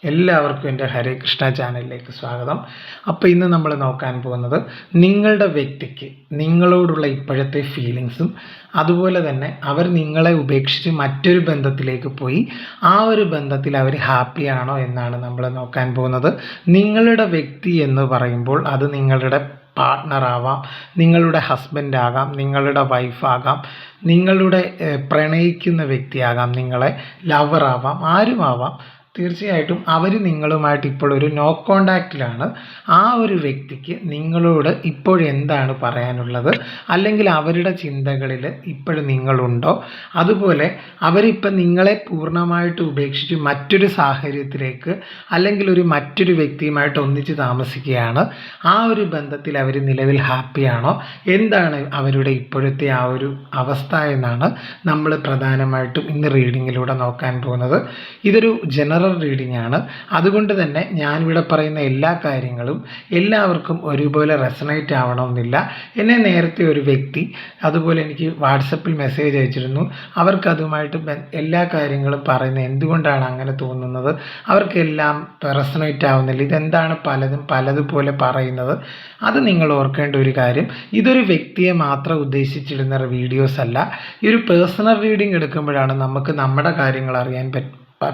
എല്ലാവർക്കും എൻ്റെ ഹരേ കൃഷ്ണ ചാനലിലേക്ക് സ്വാഗതം. അപ്പോൾ ഇന്ന് നമ്മൾ നോക്കാൻ പോകുന്നത് നിങ്ങളുടെ വ്യക്തിക്ക് നിങ്ങളോടുള്ള ഇപ്പോഴത്തെ ഫീലിങ്സും അതുപോലെ തന്നെ അവർ നിങ്ങളെ ഉപേക്ഷിച്ച് മറ്റൊരു ബന്ധത്തിലേക്ക് പോയി ആ ഒരു ബന്ധത്തിൽ അവർ ഹാപ്പിയാണോ എന്നാണ് നമ്മൾ നോക്കാൻ പോകുന്നത്. നിങ്ങളുടെ വ്യക്തി എന്ന് പറയുമ്പോൾ അത് നിങ്ങളുടെ പാർട്ട്ണർ ആവാം, നിങ്ങളുടെ ഹസ്ബൻഡ് ആകാം, നിങ്ങളുടെ വൈഫാകാം, നിങ്ങളുടെ പ്രണയിക്കുന്ന വ്യക്തിയാകാം, നിങ്ങളെ ലവറാവാം, ആരുമാവാം. തീർച്ചയായിട്ടും അവർ നിങ്ങളുമായിട്ട് ഇപ്പോൾ ഒരു നോ കോണ്ടാക്റ്റിലാണ്. ആ ഒരു വ്യക്തിക്ക് നിങ്ങളോട് ഇപ്പോഴെന്താണ് പറയാനുള്ളത്, അല്ലെങ്കിൽ അവരുടെ ചിന്തകളിൽ ഇപ്പോഴും നിങ്ങളുണ്ടോ, അതുപോലെ അവരിപ്പം നിങ്ങളെ പൂർണ്ണമായിട്ട് ഉപേക്ഷിച്ച് മറ്റൊരു സാഹചര്യത്തിലേക്ക് അല്ലെങ്കിൽ മറ്റൊരു വ്യക്തിയുമായിട്ട് ഒന്നിച്ച് താമസിക്കുകയാണ്. ആ ഒരു ബന്ധത്തിൽ അവർ നിലവിൽ ഹാപ്പിയാണോ, എന്താണ് അവരുടെ ഇപ്പോഴത്തെ ആ ഒരു അവസ്ഥ എന്നാണ് നമ്മൾ പ്രധാനമായിട്ടും ഇന്ന് റീഡിങ്ങിലൂടെ നോക്കാൻ പോകുന്നത്. ഇതൊരു ജനറൽ റീഡിംഗ് ആണ്. അതുകൊണ്ട് തന്നെ ഞാനിവിടെ പറയുന്ന എല്ലാ കാര്യങ്ങളും എല്ലാവർക്കും ഒരുപോലെ റെസണേറ്റ് ആവണമെന്നില്ല. എന്നെ നേരത്തെ ഒരു വ്യക്തി അതുപോലെ എനിക്ക് വാട്സപ്പിൽ മെസ്സേജ് അയച്ചിരുന്നു. അവർക്കതുമായിട്ട് എല്ലാ കാര്യങ്ങളും പറയുന്നത് എന്തുകൊണ്ടാണ് അങ്ങനെ തോന്നുന്നത്, അവർക്കെല്ലാം റെസണേറ്റ് ആവുന്നില്ല, ഇതെന്താണ് പലതും പലതുപോലെ പറയുന്നത്. അത് നിങ്ങൾ ഓർക്കേണ്ട ഒരു കാര്യം, ഇതൊരു വ്യക്തിയെ മാത്രം ഉദ്ദേശിച്ചിടുന്ന വീഡിയോസ് അല്ല. ഈ ഒരു പേഴ്സണൽ റീഡിംഗ് എടുക്കുമ്പോഴാണ് നമുക്ക് നമ്മുടെ കാര്യങ്ങൾ അറിയാൻ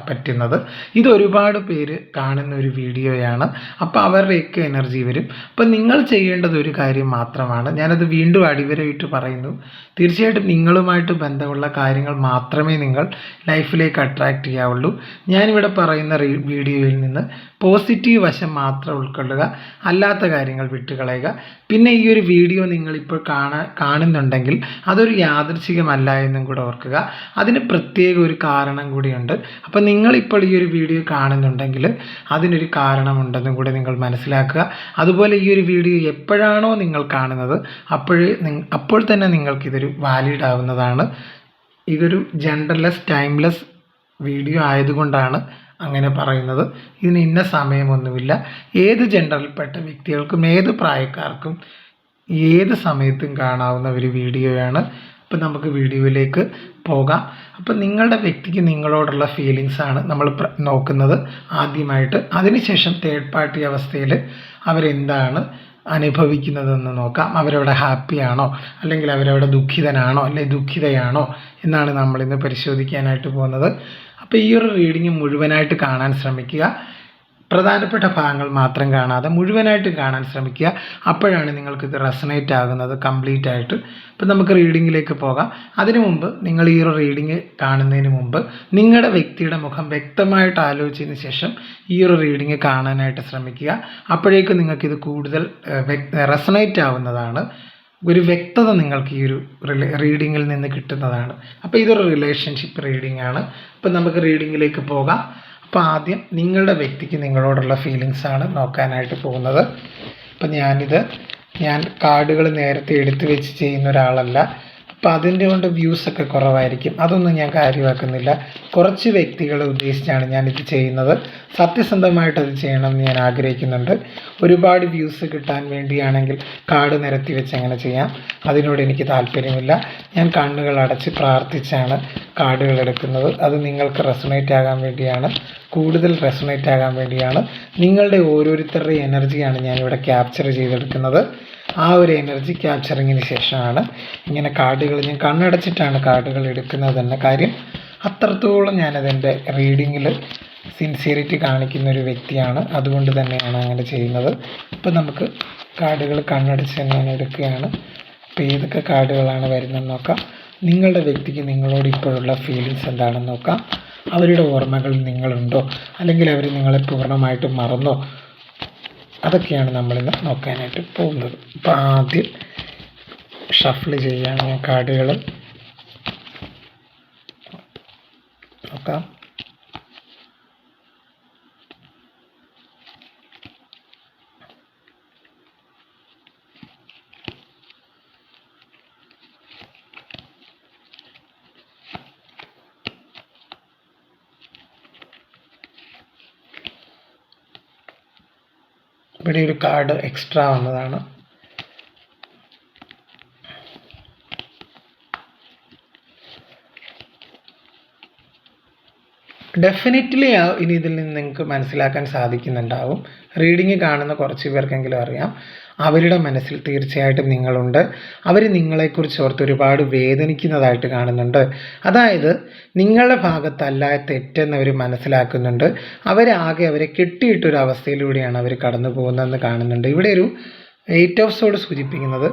പറ്റുന്നത്. ഇത് ഒരുപാട് പേര് കാണുന്ന ഒരു വീഡിയോയാണ്. അപ്പോൾ അവരുടെയൊക്കെ എനർജി വരും. അപ്പോൾ നിങ്ങൾ ചെയ്യേണ്ടത് ഒരു കാര്യം മാത്രമാണ്, ഞാനത് വീണ്ടും അടിവരയിട്ട് പറയുന്നു. തീർച്ചയായിട്ടും നിങ്ങളുമായിട്ട് ബന്ധമുള്ള കാര്യങ്ങൾ മാത്രമേ നിങ്ങൾ ലൈഫിലേക്ക് അട്രാക്റ്റ് ചെയ്യാവുള്ളൂ. ഞാനിവിടെ പറയുന്ന വീഡിയോയിൽ നിന്ന് പോസിറ്റീവ് വശം മാത്രം ഉൾക്കൊള്ളുക, അല്ലാത്ത കാര്യങ്ങൾ വിട്ടുകളയുക. പിന്നെ ഈ ഒരു വീഡിയോ നിങ്ങളിപ്പോൾ കാണുന്നുണ്ടെങ്കിൽ അതൊരു യാദൃച്ഛികമല്ല എന്നും കൂടെ ഓർക്കുക. അതിന് പ്രത്യേക ഒരു കാരണം കൂടിയുണ്ട്. അപ്പോൾ നിങ്ങളിപ്പോൾ ഈ ഒരു വീഡിയോ കാണുന്നുണ്ടെങ്കിൽ അതിനൊരു കാരണമുണ്ടെന്നും കൂടെ നിങ്ങൾ മനസ്സിലാക്കുക. അതുപോലെ ഈ ഒരു വീഡിയോ എപ്പോഴാണോ നിങ്ങൾ കാണുന്നത് അപ്പോൾ തന്നെ നിങ്ങൾക്കിതൊരു വാലിഡ് ആവുന്നതാണ്. ഇതൊരു ജെൻഡർലെസ് ടൈംലെസ് വീഡിയോ ആയതുകൊണ്ടാണ് അങ്ങനെ പറയുന്നത്. ഇതിന് ഇന്ന സമയമൊന്നുമില്ല. ഏത് ജെൻഡറിൽപ്പെട്ട വ്യക്തികൾക്കും ഏത് പ്രായക്കാർക്കും ഏത് സമയത്തും കാണാവുന്ന ഒരു വീഡിയോയാണ്. അപ്പം നമുക്ക് വീഡിയോയിലേക്ക് പോകാം. അപ്പം നിങ്ങളുടെ വ്യക്തിക്ക് നിങ്ങളോടുള്ള ഫീലിങ്സാണ് നമ്മൾ നോക്കുന്നത് ആദ്യമായിട്ട്. അതിനുശേഷം തേർഡ് പാർട്ടി അവസ്ഥയിൽ അവരെന്താണ് അനുഭവിക്കുന്നതെന്ന് നോക്കാം. അവരവിടെ ഹാപ്പിയാണോ, അല്ലെങ്കിൽ അവരവിടെ ദുഃഖിതനാണോ, അല്ലെങ്കിൽ ദുഃഖിതയാണോ എന്നാണ് നമ്മളിന്ന് പരിശോധിക്കാനായിട്ട് പോകുന്നത്. അപ്പോൾ ഈ ഒരു റീഡിങ് മുഴുവനായിട്ട് കാണാൻ ശ്രമിക്കുക. പ്രധാനപ്പെട്ട ഭാഗങ്ങൾ മാത്രം കാണാതെ മുഴുവനായിട്ട് കാണാൻ ശ്രമിക്കുക. അപ്പോഴാണ് നിങ്ങൾക്കിത് റെസണേറ്റ് ആകുന്നത് കംപ്ലീറ്റ് ആയിട്ട്. ഇപ്പം നമുക്ക് റീഡിങ്ങിലേക്ക് പോകാം. അതിനു മുമ്പ് നിങ്ങൾ ഈ ഒരു റീഡിങ് കാണുന്നതിന് മുമ്പ് നിങ്ങളുടെ വ്യക്തിയുടെ മുഖം വ്യക്തമായിട്ട് ആലോചിച്ചതിന് ശേഷം ഈ ഒരു റീഡിങ് കാണാനായിട്ട് ശ്രമിക്കുക. അപ്പോഴേക്കും നിങ്ങൾക്കിത് കൂടുതൽ റെസണേറ്റ് ആവുന്നതാണ്. ഒരു വ്യക്തത നിങ്ങൾക്ക് ഈ ഒരു റീഡിങ്ങിൽ നിന്ന് കിട്ടുന്നതാണ്. അപ്പോൾ ഇതൊരു റിലേഷൻഷിപ്പ് റീഡിംഗ് ആണ്. അപ്പം നമുക്ക് റീഡിങ്ങിലേക്ക് പോകാം. അപ്പോൾ ആദ്യം നിങ്ങളുടെ വ്യക്തിക്ക് നിങ്ങളോടുള്ള ഫീലിങ്സാണ് നോക്കാനായിട്ട് പോകുന്നത്. അപ്പം ഞാൻ കാർഡുകൾ നേരത്തെ എടുത്തു വെച്ച് ചെയ്യുന്ന ഒരാളല്ല. അപ്പോൾ അതിൻ്റെ കൊണ്ട് വ്യൂസൊക്കെ കുറവായിരിക്കും. അതൊന്നും ഞാൻ കാര്യമാക്കുന്നില്ല. കുറച്ച് വ്യക്തികളെ ഉദ്ദേശിച്ചാണ് ഞാനിത് ചെയ്യുന്നത്. സത്യസന്ധമായിട്ട് അത് ചെയ്യണമെന്ന് ഞാൻ ആഗ്രഹിക്കുന്നുണ്ട്. ഒരുപാട് വ്യൂസ് കിട്ടാൻ വേണ്ടിയാണെങ്കിൽ കാർഡ് നിരത്തി വെച്ച് അങ്ങനെ ചെയ്യാം. അതിനോട് എനിക്ക് താല്പര്യമില്ല. ഞാൻ കണ്ണുകൾ അടച്ച് പ്രാർത്ഥിച്ചാണ് കാർഡുകൾ എടുക്കുന്നത്. അത് നിങ്ങൾക്ക് റെസണേറ്റ് ആകാൻ വേണ്ടിയാണ്, കൂടുതൽ റെസണേറ്റ് ആകാൻ വേണ്ടിയാണ്. നിങ്ങളുടെ ഓരോരുത്തരുടെ എനർജിയാണ് ഞാനിവിടെ ക്യാപ്ചർ ചെയ്തെടുക്കുന്നത്. ആ ഒരു എനർജി ക്യാപ്ചറിങ്ങിന് ശേഷമാണ് ഇങ്ങനെ കാർഡുകൾ, ഞാൻ കണ്ണടച്ചിട്ടാണ് കാർഡുകൾ എടുക്കുന്നത് തന്നെ. കാര്യം അത്രത്തോളം ഞാനതെൻ്റെ റീഡിങ്ങിൽ സിൻസിയറിറ്റി കാണിക്കുന്ന ഒരു വ്യക്തിയാണ്. അതുകൊണ്ട് തന്നെയാണ് അങ്ങനെ ചെയ്യുന്നത്. അപ്പോൾ നമുക്ക് കാർഡുകൾ കണ്ണടച്ച് ഞാൻ എടുക്കുകയാണ്. അപ്പോൾ ഏതൊക്കെ കാർഡുകളാണ് വരുന്നതെന്ന് നോക്കാം. നിങ്ങളുടെ വ്യക്തിക്ക് നിങ്ങളോട് ഇപ്പോഴുള്ള ഫീലിങ്സ് എന്താണെന്ന് നോക്കാം. അവരുടെ ഓർമ്മകളിൽ നിങ്ങളുണ്ടോ, അല്ലെങ്കിൽ അവർ നിങ്ങളെ പൂർണ്ണമായിട്ടും മറന്നോ, അതൊക്കെയാണ് നമ്മളിന്ന് നോക്കാനായിട്ട് പോകുന്നത്. അപ്പോൾ ആദ്യം ഷഫിൾ ചെയ്യുകയാണ് ഞാൻ കാർഡുകൾ. നോക്കാം. ഇവിടെ ഒരു കാർഡ് എക്സ്ട്രാ വന്നതാണ്. ഡെഫിനറ്റ്ലി ഇനി ഇതിൽ നിന്ന് നിങ്ങൾക്ക് മനസ്സിലാക്കാൻ സാധിക്കുന്നുണ്ടാവും. റീഡിങ് കാണുന്ന കുറച്ച് പേർക്കെങ്കിലും അറിയാം, അവരുടെ മനസ്സിൽ തീർച്ചയായിട്ടും നിങ്ങളുണ്ട്. അവർ നിങ്ങളെക്കുറിച്ച് ഓർത്ത് ഒരുപാട് വേദനിക്കുന്നതായിട്ട് കാണുന്നുണ്ട്. അതായത് നിങ്ങളുടെ ഭാഗത്തല്ല തെറ്റെന്ന് അവർ മനസ്സിലാക്കുന്നുണ്ട്. അവരെ കെട്ടിയിട്ടൊരവസ്ഥയിലൂടെയാണ് അവർ കടന്നു പോകുന്നതെന്ന് കാണുന്നുണ്ട്. ഇവിടെ ഒരു 8 ഓഫ് സോർഡ് സൂചിപ്പിക്കുന്നത്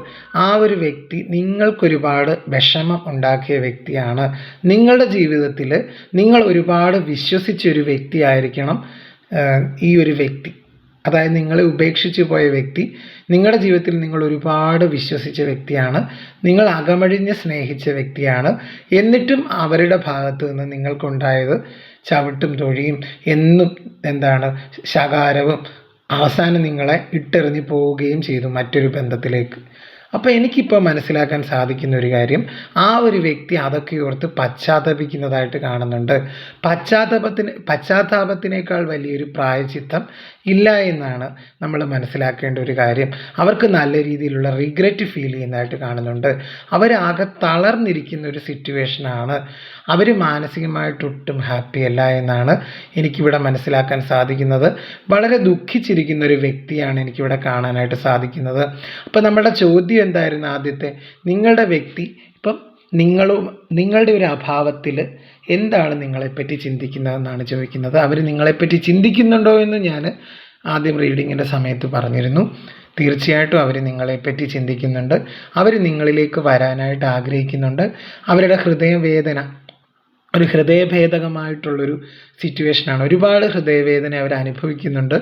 ആ ഒരു വ്യക്തി നിങ്ങൾക്കൊരുപാട് വിഷമം ഉണ്ടാക്കിയ വ്യക്തിയാണ്. നിങ്ങളുടെ ജീവിതത്തിൽ നിങ്ങൾ ഒരുപാട് വിശ്വസിച്ച ഒരു വ്യക്തിയായിരിക്കണം ഈ ഒരു വ്യക്തി. അതായത് നിങ്ങളെ ഉപേക്ഷിച്ച് പോയ വ്യക്തി നിങ്ങളുടെ ജീവിതത്തിൽ നിങ്ങൾ ഒരുപാട് വിശ്വസിച്ച വ്യക്തിയാണ്. നിങ്ങൾ അകമഴിഞ്ഞ് സ്നേഹിച്ച വ്യക്തിയാണ്. എന്നിട്ടും അവരുടെ ഭാഗത്ത് നിന്ന് നിങ്ങൾക്കുണ്ടായത് ചവിട്ടും തൊഴിയും എന്നും ശകാരവും, അവസാനം നിങ്ങളെ ഇട്ടെറിഞ്ഞ് പോവുകയും ചെയ്തു മറ്റൊരു ബന്ധത്തിലേക്ക്. അപ്പോൾ എനിക്കിപ്പോൾ മനസ്സിലാക്കാൻ സാധിക്കുന്ന ഒരു കാര്യം, ആ ഒരു വ്യക്തി അതൊക്കെ ഓർത്ത് പശ്ചാത്തപിക്കുന്നതായിട്ട് കാണുന്നുണ്ട്. പശ്ചാത്താപത്തിനേക്കാൾ വലിയൊരു പ്രായശ്ചിത്തം ഇല്ല എന്നാണ് നമ്മൾ മനസ്സിലാക്കേണ്ട ഒരു കാര്യം. അവർക്ക് നല്ല രീതിയിലുള്ള റിഗ്രറ്റ് ഫീൽ ചെയ്യുന്നതായിട്ട് കാണുന്നുണ്ട്. അവരാകെ തളർന്നിരിക്കുന്ന ഒരു സിറ്റുവേഷനാണ്. അവർ മാനസികമായിട്ടൊട്ടും ഹാപ്പി അല്ല എന്നാണ് എനിക്കിവിടെ മനസ്സിലാക്കാൻ സാധിക്കുന്നത്. വളരെ ദുഃഖിച്ചിരിക്കുന്ന ഒരു വ്യക്തിയാണ് എനിക്കിവിടെ കാണാനായിട്ട് സാധിക്കുന്നത്. അപ്പോൾ നമ്മുടെ ചോദ്യം എന്തായിരുന്നു ആദ്യത്തെ, നിങ്ങളുടെ വ്യക്തി ഇപ്പം നിങ്ങളുടെ ഒരു അഭാവത്തിൽ എന്താണ് നിങ്ങളെപ്പറ്റി ചിന്തിക്കുന്നതെന്നാണ് ചോദിക്കുന്നത്. അവർ നിങ്ങളെപ്പറ്റി ചിന്തിക്കുന്നുണ്ടോ എന്ന് ഞാൻ ആദ്യം റീഡിങ്ങിൻ്റെ സമയത്ത് പറഞ്ഞിരുന്നു. തീർച്ചയായിട്ടും അവർ നിങ്ങളെപ്പറ്റി ചിന്തിക്കുന്നുണ്ട്. അവർ നിങ്ങളിലേക്ക് വരാനായിട്ട് ആഗ്രഹിക്കുന്നുണ്ട്. അവരുടെ ഹൃദയവേദന ഒരു ഹൃദയഭേദകമായിട്ടുള്ളൊരു സിറ്റുവേഷനാണ്. ഒരുപാട് ഹൃദയവേദന അവർ അനുഭവിക്കുന്നുണ്ട്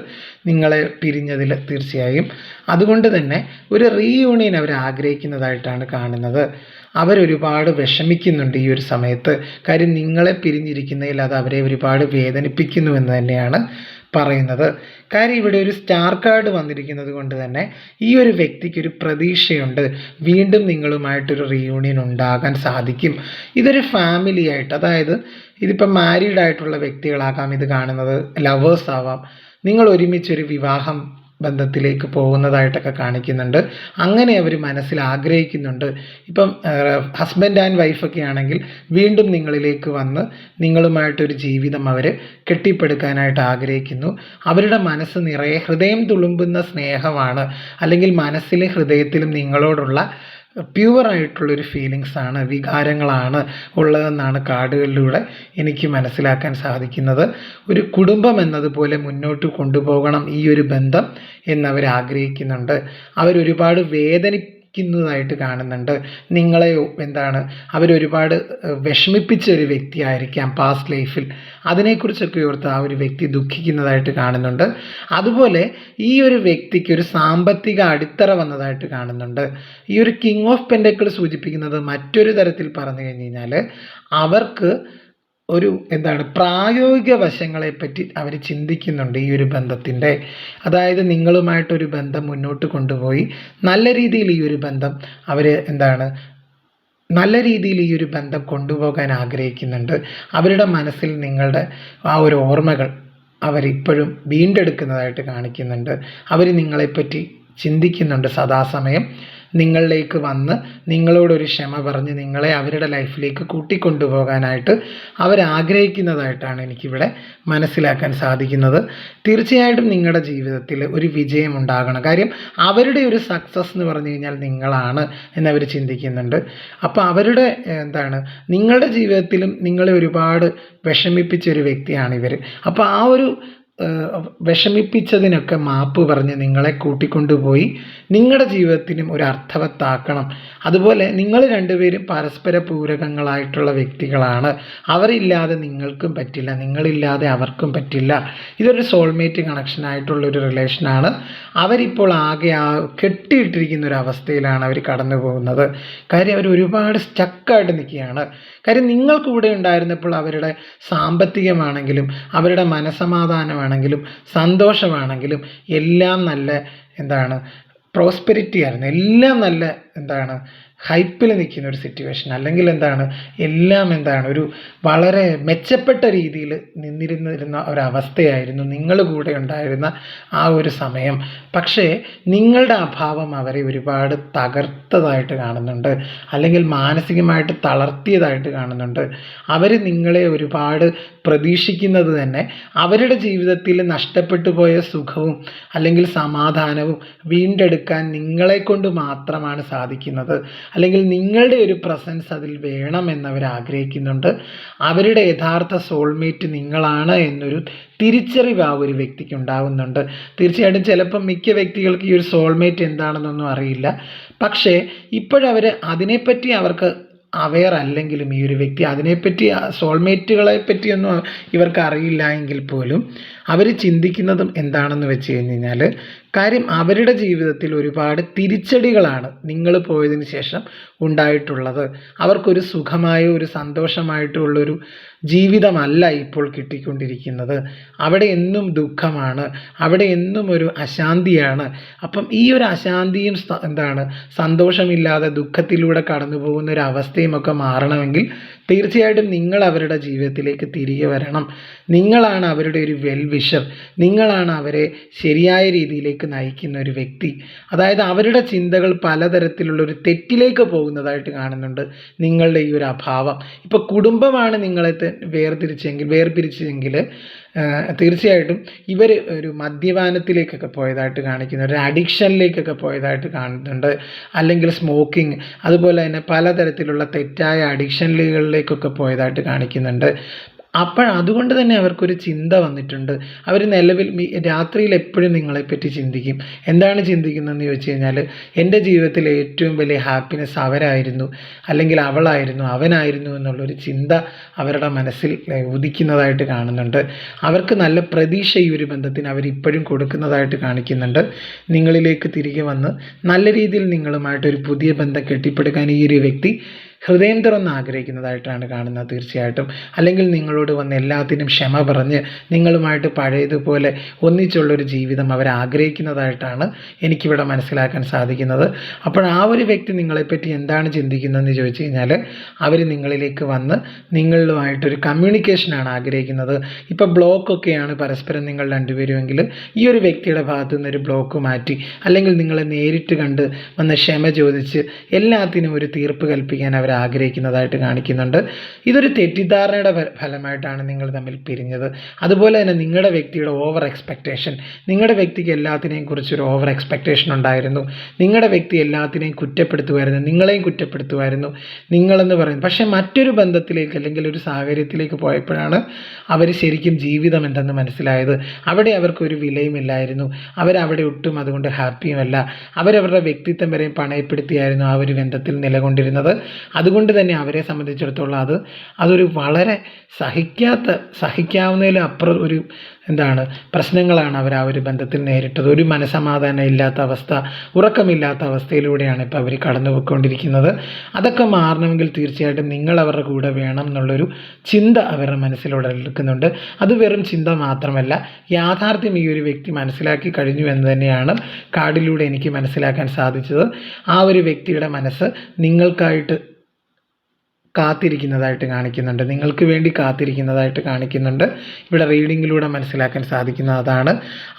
നിങ്ങളെ പിരിഞ്ഞതിൽ തീർച്ചയായും. അതുകൊണ്ട് തന്നെ ഒരു റീയൂണിയൻ അവർ ആഗ്രഹിക്കുന്നതായിട്ടാണ് കാണുന്നത്. അവരൊരുപാട് വിഷമിക്കുന്നുണ്ട് ഈ ഒരു സമയത്ത്. കാര്യം നിങ്ങളെ പിരിഞ്ഞിരിക്കുന്നതിൽ അത് അവരെ ഒരുപാട് വേദനിപ്പിക്കുന്നുവെന്ന് തന്നെയാണ് പറയുന്നത്. കാര്യം ഇവിടെ ഒരു സ്റ്റാർ കാർഡ് വന്നിരിക്കുന്നത് കൊണ്ട് തന്നെ ഈ ഒരു വ്യക്തിക്കൊരു പ്രതീക്ഷയുണ്ട്, വീണ്ടും നിങ്ങളുമായിട്ടൊരു റീയൂണിയൻ ഉണ്ടാകാൻ സാധിക്കും. ഇതൊരു ഫാമിലി ആയിട്ട്, അതായത് ഇതിപ്പം മാരീഡ് ആയിട്ടുള്ള വ്യക്തികളാകാം ഇത് കാണുന്നത്, ലവേഴ്സ് ആവാം, നിങ്ങൾ ഒരുമിച്ചൊരു വിവാഹം ബന്ധത്തിലേക്ക് പോകുന്നതായിട്ടൊക്കെ കാണിക്കുന്നുണ്ട്. അങ്ങനെ അവർ മനസ്സിൽ ആഗ്രഹിക്കുന്നുണ്ട്. ഇപ്പം ഹസ്ബൻഡ് ആൻഡ് വൈഫൊക്കെ ആണെങ്കിൽ വീണ്ടും നിങ്ങളിലേക്ക് വന്ന് നിങ്ങളുമായിട്ടൊരു ജീവിതം അവർ കെട്ടിപ്പടുക്കാനായിട്ട് ആഗ്രഹിക്കുന്നു. അവരുടെ മനസ്സ് നിറയെ ഹൃദയം തുളുമ്പുന്ന സ്നേഹമാണ്, അല്ലെങ്കിൽ മനസ്സിലും ഹൃദയത്തിലും നിങ്ങളോടുള്ള പ്യുവറായിട്ടുള്ളൊരു ഫീലിങ്സാണ്, വികാരങ്ങളാണ് ഉള്ളതെന്നാണ് കാർഡുകളിലൂടെ എനിക്ക് മനസ്സിലാക്കാൻ സാധിക്കുന്നത്. ഒരു കുടുംബം എന്നതുപോലെ മുന്നോട്ട് കൊണ്ടുപോകണം ഈ ഒരു ബന്ധം എന്നവർ ആഗ്രഹിക്കുന്നുണ്ട്. അവരൊരുപാട് ക്കുന്നതായിട്ട് കാണുന്നുണ്ട്. നിങ്ങളെ അവരൊരുപാട് വിഷമിപ്പിച്ച ഒരു വ്യക്തിയായിരിക്കാം പാസ്റ്റ് ലൈഫിൽ. അതിനെക്കുറിച്ചൊക്കെ ഓർത്ത് ആ ഒരു വ്യക്തി ദുഃഖിക്കുന്നതായിട്ട് കാണുന്നുണ്ട്. അതുപോലെ ഈ ഒരു വ്യക്തിക്ക് ഒരു സാമ്പത്തിക അടിത്തറ വന്നതായിട്ട് കാണുന്നുണ്ട്. ഈ ഒരു കിങ് ഓഫ് പെൻഡക്കിൾ സൂചിപ്പിക്കുന്നത് മറ്റൊരു തരത്തിൽ പറഞ്ഞു കഴിഞ്ഞാൽ അവർക്ക് ഒരു പ്രായോഗിക വശങ്ങളെപ്പറ്റി അവർ ചിന്തിക്കുന്നുണ്ട് ഈ ഒരു ബന്ധത്തിൻ്റെ. അതായത് നിങ്ങളുമായിട്ടൊരു ബന്ധം മുന്നോട്ട് കൊണ്ടുപോയി നല്ല രീതിയിൽ ഈ ഒരു ബന്ധം നല്ല രീതിയിൽ ഈ ഒരു ബന്ധം കൊണ്ടുപോകാൻ ആഗ്രഹിക്കുന്നുണ്ട്. അവരുടെ മനസ്സിൽ നിങ്ങളുടെ ആ ഒരു ഓർമ്മകൾ അവരിപ്പോഴും വീണ്ടെടുക്കുന്നതായിട്ട് കാണിക്കുന്നുണ്ട്. അവർ നിങ്ങളെപ്പറ്റി ചിന്തിക്കുന്നുണ്ട് സദാസമയം. നിങ്ങളിലേക്ക് വന്ന് നിങ്ങളോടൊരു ക്ഷമ പറഞ്ഞ് നിങ്ങളെ അവരുടെ ലൈഫിലേക്ക് കൂട്ടിക്കൊണ്ടുപോകാനായിട്ട് അവരാഗ്രഹിക്കുന്നതായിട്ടാണ് എനിക്കിവിടെ മനസ്സിലാക്കാൻ സാധിക്കുന്നത്. തീർച്ചയായിട്ടും നിങ്ങളുടെ ജീവിതത്തിൽ ഒരു വിജയം ഉണ്ടാകണം. കാര്യം അവരുടെ ഒരു സക്സസ് എന്ന് പറഞ്ഞു കഴിഞ്ഞാൽ നിങ്ങളാണ് എന്നവർ ചിന്തിക്കുന്നുണ്ട്. അപ്പോൾ അവരുടെ നിങ്ങളുടെ ജീവിതത്തിലും നിങ്ങളെ ഒരുപാട് വിഷമിപ്പിച്ച ഒരു വ്യക്തിയാണ് ഇവർ. അപ്പോൾ ആ ഒരു വിഷമിപ്പിച്ചതിനൊക്കെ മാപ്പ് പറഞ്ഞ് നിങ്ങളെ കൂട്ടിക്കൊണ്ടുപോയി നിങ്ങളുടെ ജീവിതത്തിനും ഒരു അർത്ഥവത്താക്കണം. അതുപോലെ നിങ്ങൾ രണ്ടുപേരും പരസ്പര പൂരകങ്ങളായിട്ടുള്ള വ്യക്തികളാണ്. അവരില്ലാതെ നിങ്ങൾക്കും പറ്റില്ല, നിങ്ങളില്ലാതെ അവർക്കും പറ്റില്ല. ഇതൊരു സോൾമേറ്റ് കണക്ഷനായിട്ടുള്ളൊരു റിലേഷനാണ്. അവരിപ്പോൾ ആകെ കെട്ടിയിട്ടിരിക്കുന്ന ഒരു അവസ്ഥയിലാണ് അവർ കടന്നു പോകുന്നത്. കാര്യം അവർ ഒരുപാട് സ്റ്റക്കായിട്ട് നിൽക്കുകയാണ്. കാര്യം നിങ്ങൾക്ക് കൂടെ ഉണ്ടായിരുന്നപ്പോൾ അവരുടെ സാമ്പത്തികമാണെങ്കിലും അവരുടെ മനസമാധാനമാണെങ്കിലും സന്തോഷമാണെങ്കിലും എല്ലാം നല്ല പ്രോസ്പെരിറ്റി ആയിരുന്നു. എല്ലാം നല്ല ഹൈപ്പിൽ നിൽക്കുന്ന ഒരു സിറ്റുവേഷൻ, അല്ലെങ്കിൽ എല്ലാം ഒരു വളരെ മെച്ചപ്പെട്ട രീതിയിൽ നിന്നിരുന്ന ഒരവസ്ഥയായിരുന്നു നിങ്ങൾ കൂടെ ഉണ്ടായിരുന്ന ആ ഒരു സമയം. പക്ഷേ നിങ്ങളുടെ അഭാവം അവരെ ഒരുപാട് തകർത്തതായിട്ട് കാണുന്നുണ്ട്, അല്ലെങ്കിൽ മാനസികമായിട്ട് തളർത്തിയതായിട്ട് കാണുന്നുണ്ട്. അവർ നിങ്ങളെ ഒരുപാട് പ്രതീക്ഷിക്കുന്നത് തന്നെ അവരുടെ ജീവിതത്തിൽ നഷ്ടപ്പെട്ടു പോയ സുഖവും അല്ലെങ്കിൽ സമാധാനവും വീണ്ടെടുക്കാൻ നിങ്ങളെക്കൊണ്ട് മാത്രമാണ് സാധിക്കുന്നത്, അല്ലെങ്കിൽ നിങ്ങളുടെ ഒരു പ്രസൻസ് അതിൽ വേണമെന്നവർ ആഗ്രഹിക്കുന്നുണ്ട്. അവരുടെ യഥാർത്ഥ സോൾമേറ്റ് നിങ്ങളാണ് എന്നൊരു തിരിച്ചറിവ് ആ ഒരു വ്യക്തിക്ക് ഉണ്ടാകുന്നുണ്ട്. തീർച്ചയായിട്ടും ചിലപ്പം മിക്ക വ്യക്തികൾക്ക് ഈ ഒരു സോൾമേറ്റ് എന്താണെന്നൊന്നും അറിയില്ല. പക്ഷേ ഇപ്പോഴവർ അതിനെപ്പറ്റി അവർക്ക് അവെയർ അല്ലെങ്കിലും, ഈ ഒരു വ്യക്തി അതിനെപ്പറ്റി സോൾമേറ്റുകളെ പറ്റിയൊന്നും ഇവർക്ക് അറിയില്ല എങ്കിൽ പോലും അവർ ചിന്തിക്കുന്നതും എന്താണെന്ന് വെച്ച് കഴിഞ്ഞാൽ, കാര്യം അവരുടെ ജീവിതത്തിൽ ഒരുപാട് തിരിച്ചടികളാണ് നിങ്ങൾ പോയതിന് ശേഷം ഉണ്ടായിട്ടുള്ളത്. അവർക്കൊരു സുഖമായോ ഒരു സന്തോഷമായിട്ടുള്ളൊരു ജീവിതമല്ല ഇപ്പോൾ കിട്ടിക്കൊണ്ടിരിക്കുന്നത്. അവിടെ എന്നും ദുഃഖമാണ്, അവിടെ എന്നും ഒരു അശാന്തിയാണ്. അപ്പം ഈ ഒരു അശാന്തിയും സന്തോഷമില്ലാതെ ദുഃഖത്തിലൂടെ കടന്നു പോകുന്ന ഒരു അവസ്ഥയും ഒക്കെ മാറണമെങ്കിൽ തീർച്ചയായിട്ടും നിങ്ങൾ അവരുടെ ജീവിതത്തിലേക്ക് തിരികെ വരണം. നിങ്ങളാണ് അവരുടെ ഒരു വെൽ വിഷർ, നിങ്ങളാണ് അവരെ ശരിയായ രീതിയിലേക്ക് നയിക്കുന്ന ഒരു വ്യക്തി. അതായത് അവരുടെ ചിന്തകൾ പലതരത്തിലുള്ളൊരു തെറ്റിലേക്ക് പോകുന്നതായിട്ട് കാണുന്നുണ്ട് നിങ്ങളുടെ ഈ ഒരു അഭാവം. ഇപ്പോൾ കുടുംബമാണ് നിങ്ങളെ വേർപിരിച്ചെങ്കിൽ തീർച്ചയായിട്ടും ഇവർ ഒരു മദ്യപാനത്തിലേക്കൊക്കെ പോയതായിട്ട് കാണിക്കുന്നു, ഒരു അഡിക്ഷനിലേക്കൊക്കെ പോയതായിട്ട് കാണുന്നുണ്ട്, അല്ലെങ്കിൽ സ്മോക്കിംഗ്, അതുപോലെ തന്നെ പലതരത്തിലുള്ള തെറ്റായ അഡിക്ഷനുകളിലേക്കൊക്കെ പോയതായിട്ട് കാണിക്കുന്നുണ്ട്. അതുകൊണ്ട് തന്നെ അവർക്കൊരു ചിന്ത വന്നിട്ടുണ്ട്. അവർ നിലവിൽ രാത്രിയിൽ എപ്പോഴും നിങ്ങളെപ്പറ്റി ചിന്തിക്കും. എന്താണ് ചിന്തിക്കുന്നതെന്ന് ചോദിച്ചു കഴിഞ്ഞാൽ, എൻ്റെ ജീവിതത്തിലെ ഏറ്റവും വലിയ ഹാപ്പിനെസ് അവരായിരുന്നു, അല്ലെങ്കിൽ അവളായിരുന്നു, അവനായിരുന്നു എന്നുള്ളൊരു ചിന്ത അവരുടെ മനസ്സിൽ ഉദിക്കുന്നതായിട്ട് കാണുന്നുണ്ട്. അവർക്ക് നല്ല പ്രതീക്ഷ ഈ ഒരു ബന്ധത്തിന് അവരിപ്പോഴും കൊടുക്കുന്നതായിട്ട് കാണിക്കുന്നുണ്ട്. നിങ്ങളിലേക്ക് തിരികെ വന്ന് നല്ല രീതിയിൽ നിങ്ങളുമായിട്ടൊരു പുതിയ ബന്ധം കെട്ടിപ്പടുക്കാൻ ഈ ഒരു വ്യക്തി ഹൃദയം തുറന്ന് ആഗ്രഹിക്കുന്നതായിട്ടാണ് കാണുന്നത് തീർച്ചയായിട്ടും. അല്ലെങ്കിൽ നിങ്ങളോട് വന്ന് എല്ലാത്തിനും ക്ഷമ പറഞ്ഞ് നിങ്ങളുമായിട്ട് പഴയതുപോലെ ഒന്നിച്ചുള്ളൊരു ജീവിതം അവർ ആഗ്രഹിക്കുന്നതായിട്ടാണ് എനിക്കിവിടെ മനസ്സിലാക്കാൻ സാധിക്കുന്നത്. അപ്പോൾ ആ ഒരു വ്യക്തി നിങ്ങളെപ്പറ്റി എന്താണ് ചിന്തിക്കുന്നതെന്ന് ചോദിച്ചു കഴിഞ്ഞാൽ, അവർ നിങ്ങളിലേക്ക് വന്ന് നിങ്ങളുമായിട്ടൊരു കമ്മ്യൂണിക്കേഷനാണ് ആഗ്രഹിക്കുന്നത്. ഇപ്പോൾ ബ്ലോക്കൊക്കെയാണ് പരസ്പരം നിങ്ങൾ രണ്ടുപേരുമെങ്കിൽ ഈ ഒരു വ്യക്തിയുടെ ഭാഗത്തു നിന്നൊരു ബ്ലോക്ക് മാറ്റി, അല്ലെങ്കിൽ നിങ്ങളെ നേരിട്ട് കണ്ട് വന്ന് ക്ഷമ ചോദിച്ച് എല്ലാത്തിനും ഒരു തീർപ്പ് കൽപ്പിക്കാൻ അവർ ആഗ്രഹിക്കുന്നതായിട്ട് കാണിക്കുന്നുണ്ട്. ഇതൊരു തെറ്റിദ്ധാരണയുടെ ഫലമായിട്ടാണ് നിങ്ങൾ തമ്മിൽ പിരിഞ്ഞത്. അതുപോലെ തന്നെ നിങ്ങളുടെ വ്യക്തിയുടെ ഓവർ എക്സ്പെക്റ്റേഷൻ, നിങ്ങളുടെ വ്യക്തിക്ക് എല്ലാത്തിനെയും കുറിച്ചൊരു ഓവർ എക്സ്പെക്റ്റേഷൻ ഉണ്ടായിരുന്നു. നിങ്ങളുടെ വ്യക്തി എല്ലാത്തിനെയും കുറ്റപ്പെടുത്തുമായിരുന്നു, നിങ്ങളെയും കുറ്റപ്പെടുത്തുമായിരുന്നു നിങ്ങളെന്ന് പറയുന്നത്. പക്ഷേ മറ്റൊരു ബന്ധത്തിലേക്ക് അല്ലെങ്കിൽ ഒരു സാഹചര്യത്തിലേക്ക് പോയപ്പോഴാണ് അവർ ശരിക്കും ജീവിതം എന്തെന്ന് മനസ്സിലായത്. അവിടെ അവർക്കൊരു വിലയുമില്ലായിരുന്നു, അവരവിടെ ഒട്ടും അതുകൊണ്ട് ഹാപ്പിയുമല്ല. അവരവരുടെ വ്യക്തിത്വം വരെയും പണയപ്പെടുത്തിയായിരുന്നു ആ ഒരു ബന്ധത്തിൽ നിലകൊണ്ടിരുന്നത്. അതുകൊണ്ട് തന്നെ അവരെ സംബന്ധിച്ചിടത്തോളം അതൊരു വളരെ സഹിക്കാവുന്നതിലും അപ്പുറം ഒരു പ്രശ്നങ്ങളാണ് അവർ ആ ഒരു ബന്ധത്തിൽ നേരിട്ടത്. ഒരു മനസമാധാനം ഇല്ലാത്ത അവസ്ഥ, ഉറക്കമില്ലാത്ത അവസ്ഥയിലൂടെയാണ് ഇപ്പോൾ അവർ കടന്നു പോയിക്കൊണ്ടിരിക്കുന്നത്. അതൊക്കെ മാറണമെങ്കിൽ തീർച്ചയായിട്ടും നിങ്ങൾ അവരുടെ കൂടെ വേണം എന്നുള്ളൊരു ചിന്ത അവരുടെ മനസ്സിലൂടെ എടുക്കുന്നുണ്ട്. അത് വെറും ചിന്ത മാത്രമല്ല, യാഥാർത്ഥ്യം ഈ ഒരു വ്യക്തി മനസ്സിലാക്കി കഴിഞ്ഞു എന്ന് തന്നെയാണ് കാർഡിലൂടെ എനിക്ക് മനസ്സിലാക്കാൻ സാധിച്ചത്. ആ ഒരു വ്യക്തിയുടെ മനസ്സ് നിങ്ങൾക്കായിട്ട് കാത്തിരിക്കുന്നതായിട്ട് കാണിക്കുന്നുണ്ട്, നിങ്ങൾക്ക് വേണ്ടി കാത്തിരിക്കുന്നതായിട്ട് കാണിക്കുന്നുണ്ട്. ഇവിടെ റീഡിങ്ങിലൂടെ മനസ്സിലാക്കാൻ സാധിക്കുന്ന അതാണ്.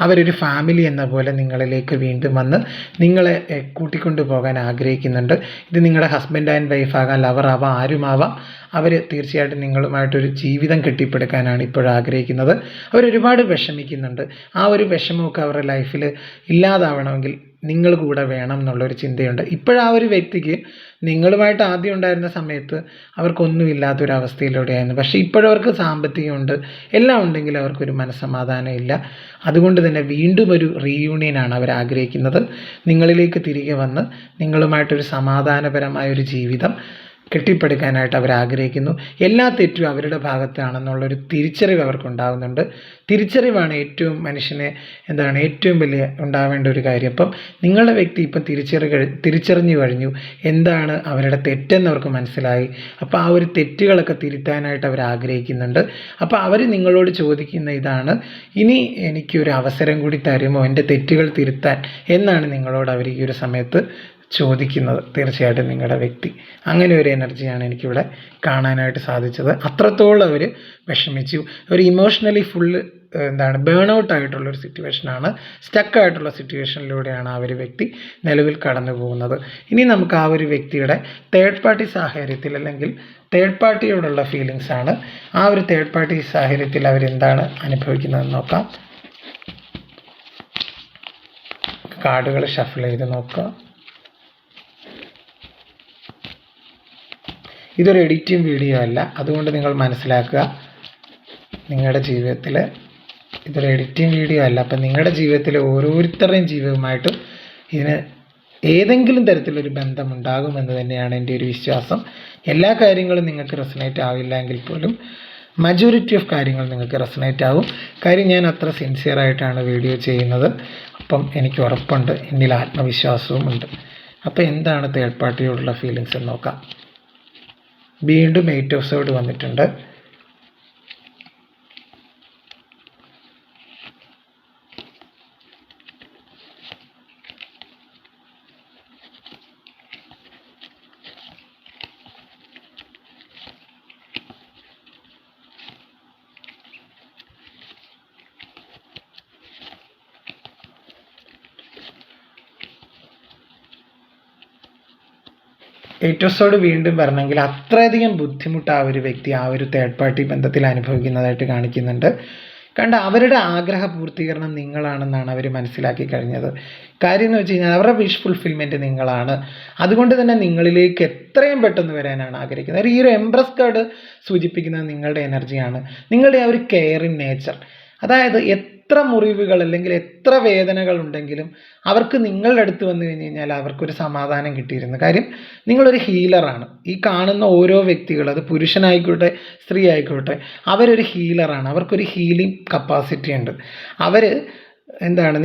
അവരൊരു ഫാമിലി എന്ന പോലെ നിങ്ങളിലേക്ക് വീണ്ടും വന്ന് നിങ്ങളെ കൂട്ടിക്കൊണ്ടു പോകാൻ ആഗ്രഹിക്കുന്നുണ്ട്. ഇത് നിങ്ങളുടെ ഹസ്ബൻഡ് ആൻഡ് വൈഫ് ആകാം, ലവർ ആവാം, ആരുമാവാം. അവർ തീർച്ചയായിട്ടും നിങ്ങളുമായിട്ടൊരു ജീവിതം കെട്ടിപ്പടുക്കാനാണ് ഇപ്പോൾ ആഗ്രഹിക്കുന്നത്. അവരൊരുപാട് വിഷമിക്കുന്നുണ്ട്. ആ ഒരു വിഷമമൊക്കെ അവരുടെ ലൈഫിൽ ഇല്ലാതാവണമെങ്കിൽ നിങ്ങൾ കൂടെ വേണം എന്നുള്ളൊരു ചിന്തയുണ്ട്. ഇപ്പോഴാ ഒരു വ്യക്തിക്ക് നിങ്ങളുമായിട്ട് ആദ്യം ഉണ്ടായിരുന്ന സമയത്ത് അവർക്കൊന്നുമില്ലാത്തൊരവസ്ഥയിലൂടെയായിരുന്നു. പക്ഷേ ഇപ്പോഴവർക്ക് സാമ്പത്തികമുണ്ട്, എല്ലാം ഉണ്ടെങ്കിൽ അവർക്കൊരു മനസ്സമാധാനം ഇല്ല. അതുകൊണ്ട് തന്നെ വീണ്ടും ഒരു റീയൂണിയനാണ് അവർ ആഗ്രഹിക്കുന്നത്. നിങ്ങളിലേക്ക് തിരികെ വന്ന് നിങ്ങളുമായിട്ടൊരു സമാധാനപരമായൊരു ജീവിതം കെട്ടിപ്പടുക്കാനായിട്ട് അവർ ആഗ്രഹിക്കുന്നു. എല്ലാ തെറ്റും അവരുടെ ഭാഗത്താണെന്നുള്ളൊരു തിരിച്ചറിവ് അവർക്കുണ്ടാകുന്നുണ്ട്. തിരിച്ചറിവാണ് ഏറ്റവും മനുഷ്യനെ ഏറ്റവും വലിയ ഉണ്ടാവേണ്ട ഒരു കാര്യം. അപ്പം നിങ്ങളുടെ വ്യക്തി ഇപ്പം തിരിച്ചറിഞ്ഞു കഴിഞ്ഞു എന്താണ് അവരുടെ തെറ്റെന്ന് അവർക്ക് മനസ്സിലായി. അപ്പോൾ ആ ഒരു തെറ്റുകളൊക്കെ തിരുത്താനായിട്ട് അവർ ആഗ്രഹിക്കുന്നുണ്ട്. അപ്പോൾ അവർ നിങ്ങളോട് ചോദിക്കുന്ന ഇതാണ്, ഇനി എനിക്കൊരു അവസരം കൂടി തരുമോ എൻ്റെ തെറ്റുകൾ തിരുത്താൻ എന്നാണ് നിങ്ങളോട് അവർ ഈ ഒരു സമയത്ത് ചോദിക്കുന്നത് തീർച്ചയായിട്ടും നിങ്ങളുടെ വ്യക്തി. അങ്ങനെ ഒരു എനർജിയാണ് എനിക്കിവിടെ കാണാനായിട്ട് സാധിച്ചത്. അത്രത്തോളം അവർ വിഷമിച്ചു, ഒരു ഇമോഷണലി ഫുള്ള് ബേൺ ഔട്ട് ആയിട്ടുള്ളൊരു സിറ്റുവേഷനാണ്, സ്റ്റക്കായിട്ടുള്ള സിറ്റുവേഷനിലൂടെയാണ് ആ ഒരു വ്യക്തി നിലവിൽ കടന്നു പോകുന്നത്. ഇനി നമുക്ക് ആ ഒരു വ്യക്തിയുടെ തേർഡ് പാർട്ടി സാഹചര്യത്തിൽ അല്ലെങ്കിൽ തേർഡ് പാർട്ടിയോടുള്ള ഫീലിങ്സ് ആണ്. ആ ഒരു തേർഡ് പാർട്ടി സാഹചര്യത്തിൽ അവരെന്താണ് അനുഭവിക്കുന്നതെന്ന് നോക്കാം. കാർഡുകൾ ഷഫിൾ ചെയ്ത് നോക്കുക. ഇതൊരു എഡിറ്റിംഗ് വീഡിയോ അല്ല, അതുകൊണ്ട് നിങ്ങൾ മനസ്സിലാക്കുക, നിങ്ങളുടെ ജീവിതത്തിൽ ഇതൊരു എഡിറ്റിംഗ് വീഡിയോ അല്ല. അപ്പം നിങ്ങളുടെ ജീവിതത്തിലെ ഓരോരുത്തരുടെയും ജീവിതവുമായിട്ടും ഇതിന് ഏതെങ്കിലും തരത്തിലൊരു ബന്ധമുണ്ടാകുമെന്ന് തന്നെയാണ് എൻ്റെ ഒരു വിശ്വാസം. എല്ലാ കാര്യങ്ങളും നിങ്ങൾക്ക് റെസനേറ്റ് ആവില്ല എങ്കിൽ പോലും മജോറിറ്റി ഓഫ് കാര്യങ്ങൾ നിങ്ങൾക്ക് റെസനേറ്റ് ആവും. കാര്യം ഞാൻ അത്ര സിൻസിയറായിട്ടാണ് വീഡിയോ ചെയ്യുന്നത്. അപ്പം എനിക്ക് ഉറപ്പുണ്ട്, എന്നിൽ ആത്മവിശ്വാസവും ഉണ്ട്. അപ്പോൾ എന്താണ് തേർഡ് പാർട്ടിയോടുള്ള ഫീലിങ്സ് എന്ന് നോക്കാം. വീണ്ടും 8 ഓഫ് സോർഡ് വന്നിട്ടുണ്ട്. ഏറ്റോസോട് വീണ്ടും വരണമെങ്കിൽ അത്രയധികം ബുദ്ധിമുട്ട് ആ ഒരു വ്യക്തി ആ ഒരു തേർഡ് പാർട്ടി ബന്ധത്തിൽ അനുഭവിക്കുന്നതായിട്ട് കാണിക്കുന്നുണ്ട്. കണ്ട അവരുടെ ആഗ്രഹ പൂർത്തീകരണം നിങ്ങളാണെന്നാണ് അവർ മനസ്സിലാക്കി കഴിഞ്ഞത്. കാര്യം എന്ന് വെച്ച് കഴിഞ്ഞാൽ അവരുടെ വിഷ് ഫുൾഫിൽമെൻറ്റ് നിങ്ങളാണ്. അതുകൊണ്ട് തന്നെ നിങ്ങളിലേക്ക് എത്രയും പെട്ടെന്ന് വരാനാണ് ആഗ്രഹിക്കുന്നത്. ഈ ഒരു എംപ്രസ് കാർഡ് സൂചിപ്പിക്കുന്നത് നിങ്ങളുടെ എനർജിയാണ്, നിങ്ങളുടെ ആ ഒരു കെയറിങ് നേച്ചർ. അതായത് എത്ര മുറിവുകൾ അല്ലെങ്കിൽ എത്ര വേദനകൾ ഉണ്ടെങ്കിലും അവർക്ക് നിങ്ങളുടെ അടുത്ത് വന്നു കഴിഞ്ഞ് കഴിഞ്ഞാൽ അവർക്കൊരു സമാധാനം കിട്ടിയിരുന്നു. കാര്യം നിങ്ങളൊരു ഹീലറാണ്. ഈ കാണുന്ന ഓരോ വ്യക്തികൾ, അത് പുരുഷനായിക്കോട്ടെ സ്ത്രീ ആയിക്കോട്ടെ, അവരൊരു ഹീലറാണ്. അവർക്കൊരു ഹീലിംഗ് കപ്പാസിറ്റി ഉണ്ട്. അവർ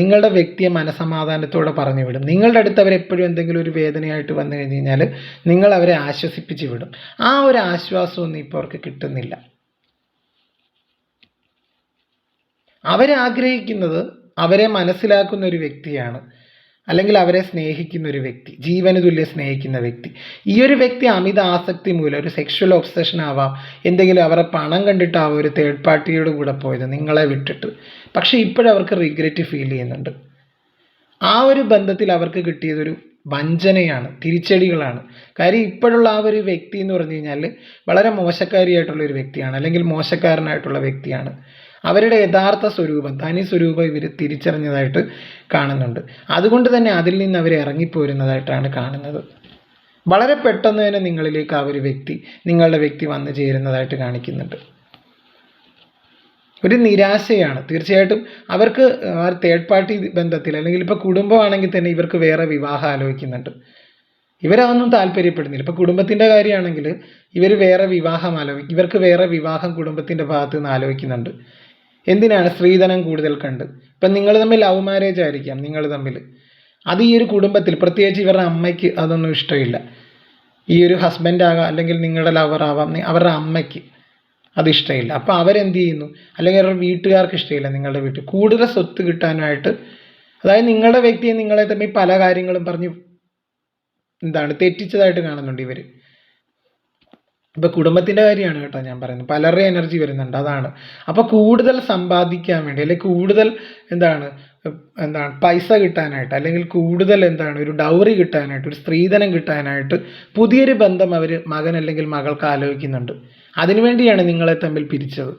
നിങ്ങളുടെ വ്യക്തിയെ മനസമാധാനത്തോടെ പറഞ്ഞു വിടും. നിങ്ങളുടെ അടുത്ത് അവരെപ്പോഴും എന്തെങ്കിലും ഒരു വേദനയായിട്ട് വന്നു കഴിഞ്ഞ് കഴിഞ്ഞാൽ നിങ്ങൾ അവരെ ആശ്വസിപ്പിച്ച് വിടും. ആ ഒരു ആശ്വാസമൊന്നും ഇപ്പോൾ അവർക്ക് കിട്ടുന്നില്ല. അവരാഗ്രഹിക്കുന്നത് അവരെ മനസ്സിലാക്കുന്ന ഒരു വ്യക്തിയാണ്, അല്ലെങ്കിൽ അവരെ സ്നേഹിക്കുന്ന ഒരു വ്യക്തി, ജീവന് തുല്യം സ്നേഹിക്കുന്ന വ്യക്തി. ഈ ഒരു വ്യക്തി അമിത ആസക്തി മൂലം ഒരു സെക്ഷൽ ഒബ്സഷൻ ആവാം, എന്തെങ്കിലും അവരെ പണം കണ്ടിട്ടാവാം ഒരു തേർഡ് പാർട്ടിയോട് കൂടെ പോയത് നിങ്ങളെ വിട്ടിട്ട്. പക്ഷേ ഇപ്പോഴവർക്ക് റിഗ്രറ്റ് ഫീൽ ചെയ്യുന്നുണ്ട്. ആ ഒരു ബന്ധത്തിൽ അവർക്ക് കിട്ടിയതൊരു വഞ്ചനയാണ്, തിരിച്ചടികളാണ്. കാര്യം ഇപ്പോഴുള്ള ആ ഒരു വ്യക്തി എന്ന് പറഞ്ഞു കഴിഞ്ഞാൽ വളരെ മോശക്കാരിയായിട്ടുള്ള ഒരു വ്യക്തിയാണ്, അല്ലെങ്കിൽ മോശക്കാരനായിട്ടുള്ള വ്യക്തിയാണ്. അവരുടെ യഥാർത്ഥ സ്വരൂപം, തനി സ്വരൂപം ഇവർ തിരിച്ചറിഞ്ഞതായിട്ട് കാണുന്നുണ്ട്. അതുകൊണ്ട് തന്നെ അതിൽ നിന്ന് അവർ ഇറങ്ങിപ്പോരുന്നതായിട്ടാണ് കാണുന്നത്. വളരെ പെട്ടെന്ന് തന്നെ നിങ്ങളിലേക്ക് ആ ഒരു വ്യക്തി, നിങ്ങളുടെ വ്യക്തി വന്നു ചേരുന്നതായിട്ട് കാണിക്കുന്നുണ്ട്. ഒരു നിരാശയാണ് തീർച്ചയായിട്ടും അവർക്ക്. ആ തേർഡ് പാർട്ടി ബന്ധത്തിൽ അല്ലെങ്കിൽ ഇപ്പോൾ കുടുംബമാണെങ്കിൽ തന്നെ ഇവർക്ക് വേറെ വിവാഹം ആലോചിക്കുന്നുണ്ട്. ഇവരതൊന്നും താല്പര്യപ്പെടുന്നില്ല. ഇപ്പോൾ കുടുംബത്തിൻ്റെ കാര്യമാണെങ്കിൽ ഇവർ വേറെ വിവാഹം ഇവർക്ക് വേറെ വിവാഹം കുടുംബത്തിൻ്റെ ഭാഗത്ത് നിന്ന് ആലോചിക്കുന്നുണ്ട്. എന്തിനാണ്? സ്ത്രീധനം കൂടുതൽ കണ്ട്. ഇപ്പം നിങ്ങൾ തമ്മിൽ ലവ് മാരേജ് ആയിരിക്കാം, നിങ്ങൾ തമ്മിൽ. അത് ഈ ഒരു കുടുംബത്തിൽ, പ്രത്യേകിച്ച് ഇവരുടെ അമ്മയ്ക്ക് അതൊന്നും ഇഷ്ടമില്ല. ഈ ഒരു ഹസ്ബൻഡ് ആകാം, അല്ലെങ്കിൽ നിങ്ങളുടെ ലവർ ആവാം, അവരുടെ അമ്മയ്ക്ക് അതിഷ്ടമില്ല. അപ്പോൾ അവരെന്ത് ചെയ്യുന്നു? അല്ലെങ്കിൽ അവരുടെ വീട്ടുകാർക്ക് ഇഷ്ടമില്ല നിങ്ങളുടെ വീട്ടിൽ. കൂടുതൽ സ്വത്ത് കിട്ടാനായിട്ട്, അതായത് നിങ്ങളുടെ വ്യക്തിയെ നിങ്ങളെ തമ്മിൽ പല കാര്യങ്ങളും പറഞ്ഞ് തെറ്റിച്ചതായിട്ട് കാണുന്നുണ്ട് ഇവർ. ഇപ്പോൾ കുടുംബത്തിൻ്റെ കാര്യമാണ് കേട്ടോ ഞാൻ പറയുന്നത്. പലരുടെ എനർജി വരുന്നുണ്ട്, അതാണ്. അപ്പോൾ കൂടുതൽ സമ്പാദിക്കാൻ വേണ്ടി, അല്ലെങ്കിൽ കൂടുതൽ പൈസ കിട്ടാനായിട്ട്, അല്ലെങ്കിൽ കൂടുതൽ ഒരു ഡൗറി കിട്ടാനായിട്ട്, ഒരു സ്ത്രീധനം കിട്ടാനായിട്ട് പുതിയൊരു ബന്ധം അവർ മകൻ അല്ലെങ്കിൽ മകൾക്ക് ആലോചിക്കുന്നുണ്ട്. അതിനുവേണ്ടിയാണ് നിങ്ങളെ തമ്മിൽ പിരിച്ചത്.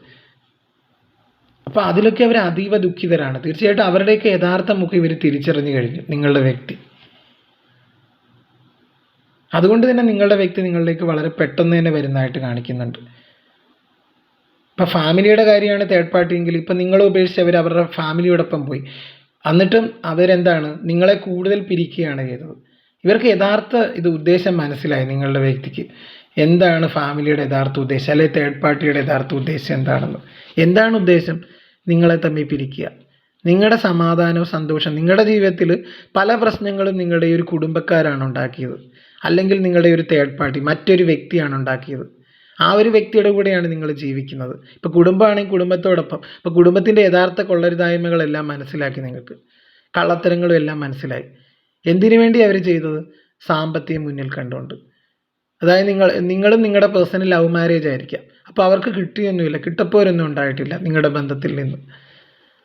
അപ്പോൾ അതിലൊക്കെ അവർ അതീവ ദുഃഖിതരാണ്. തീർച്ചയായിട്ടും അവരുടെയൊക്കെ യഥാർത്ഥ മുഖം ഇവർ തിരിച്ചറിഞ്ഞു കഴിഞ്ഞു, നിങ്ങളുടെ വ്യക്തി. അതുകൊണ്ട് തന്നെ നിങ്ങളുടെ വ്യക്തി നിങ്ങളിലേക്ക് വളരെ പെട്ടെന്ന് തന്നെ വരുന്നതായിട്ട് കാണിക്കുന്നുണ്ട്. ഇപ്പം ഫാമിലിയുടെ കാര്യമാണ് തേർഡ് പാർട്ടി എങ്കിൽ ഇപ്പം നിങ്ങളെ ഉപേക്ഷിച്ച് അവർ അവരുടെ ഫാമിലിയോടൊപ്പം പോയി. എന്നിട്ടും നിങ്ങളെ കൂടുതൽ പിരിക്കുകയാണ് ചെയ്തത്. ഇവർക്ക് യഥാർത്ഥ ഉദ്ദേശം മനസ്സിലായി. നിങ്ങളുടെ വ്യക്തിക്ക് എന്താണ് ഫാമിലിയുടെ യഥാർത്ഥ ഉദ്ദേശം, അല്ലെങ്കിൽ തേർഡ് പാർട്ടിയുടെ യഥാർത്ഥ ഉദ്ദേശം എന്താണ് ഉദ്ദേശം? നിങ്ങളെ തമ്മിൽ പിരിക്കുക. നിങ്ങളുടെ സമാധാനവും സന്തോഷം, നിങ്ങളുടെ ജീവിതത്തിൽ പല പ്രശ്നങ്ങളും നിങ്ങളുടെ ഒരു കുടുംബക്കാരാണ് ഉണ്ടാക്കിയത്, അല്ലെങ്കിൽ നിങ്ങളുടെ ഒരു തേർഡ് പാർട്ടി മറ്റൊരു വ്യക്തിയാണ് ഉണ്ടാക്കിയത്. ആ ഒരു വ്യക്തിയുടെ കൂടെയാണ് നിങ്ങൾ ജീവിക്കുന്നത്. ഇപ്പോൾ കുടുംബമാണെങ്കിൽ കുടുംബത്തോടൊപ്പം. ഇപ്പോൾ കുടുംബത്തിൻ്റെ യഥാർത്ഥ കൊള്ളരുതായ്മകളെല്ലാം മനസ്സിലാക്കി, നിങ്ങൾക്ക് കള്ളത്തരങ്ങളും എല്ലാം മനസ്സിലായി. എന്തിനു വേണ്ടി അവർ ചെയ്തത്? സാമ്പത്തികം മുന്നിൽ കണ്ടുകൊണ്ട്. അതായത് നിങ്ങളും നിങ്ങളുടെ പേഴ്സണൽ ലവ് മാരേജ് ആയിരിക്കാം. അപ്പോൾ അവർക്ക് കിട്ടിയൊന്നുമില്ല, കിട്ടപ്പോരൊന്നും ഉണ്ടായിട്ടില്ല നിങ്ങളുടെ ബന്ധത്തിൽ നിന്ന്.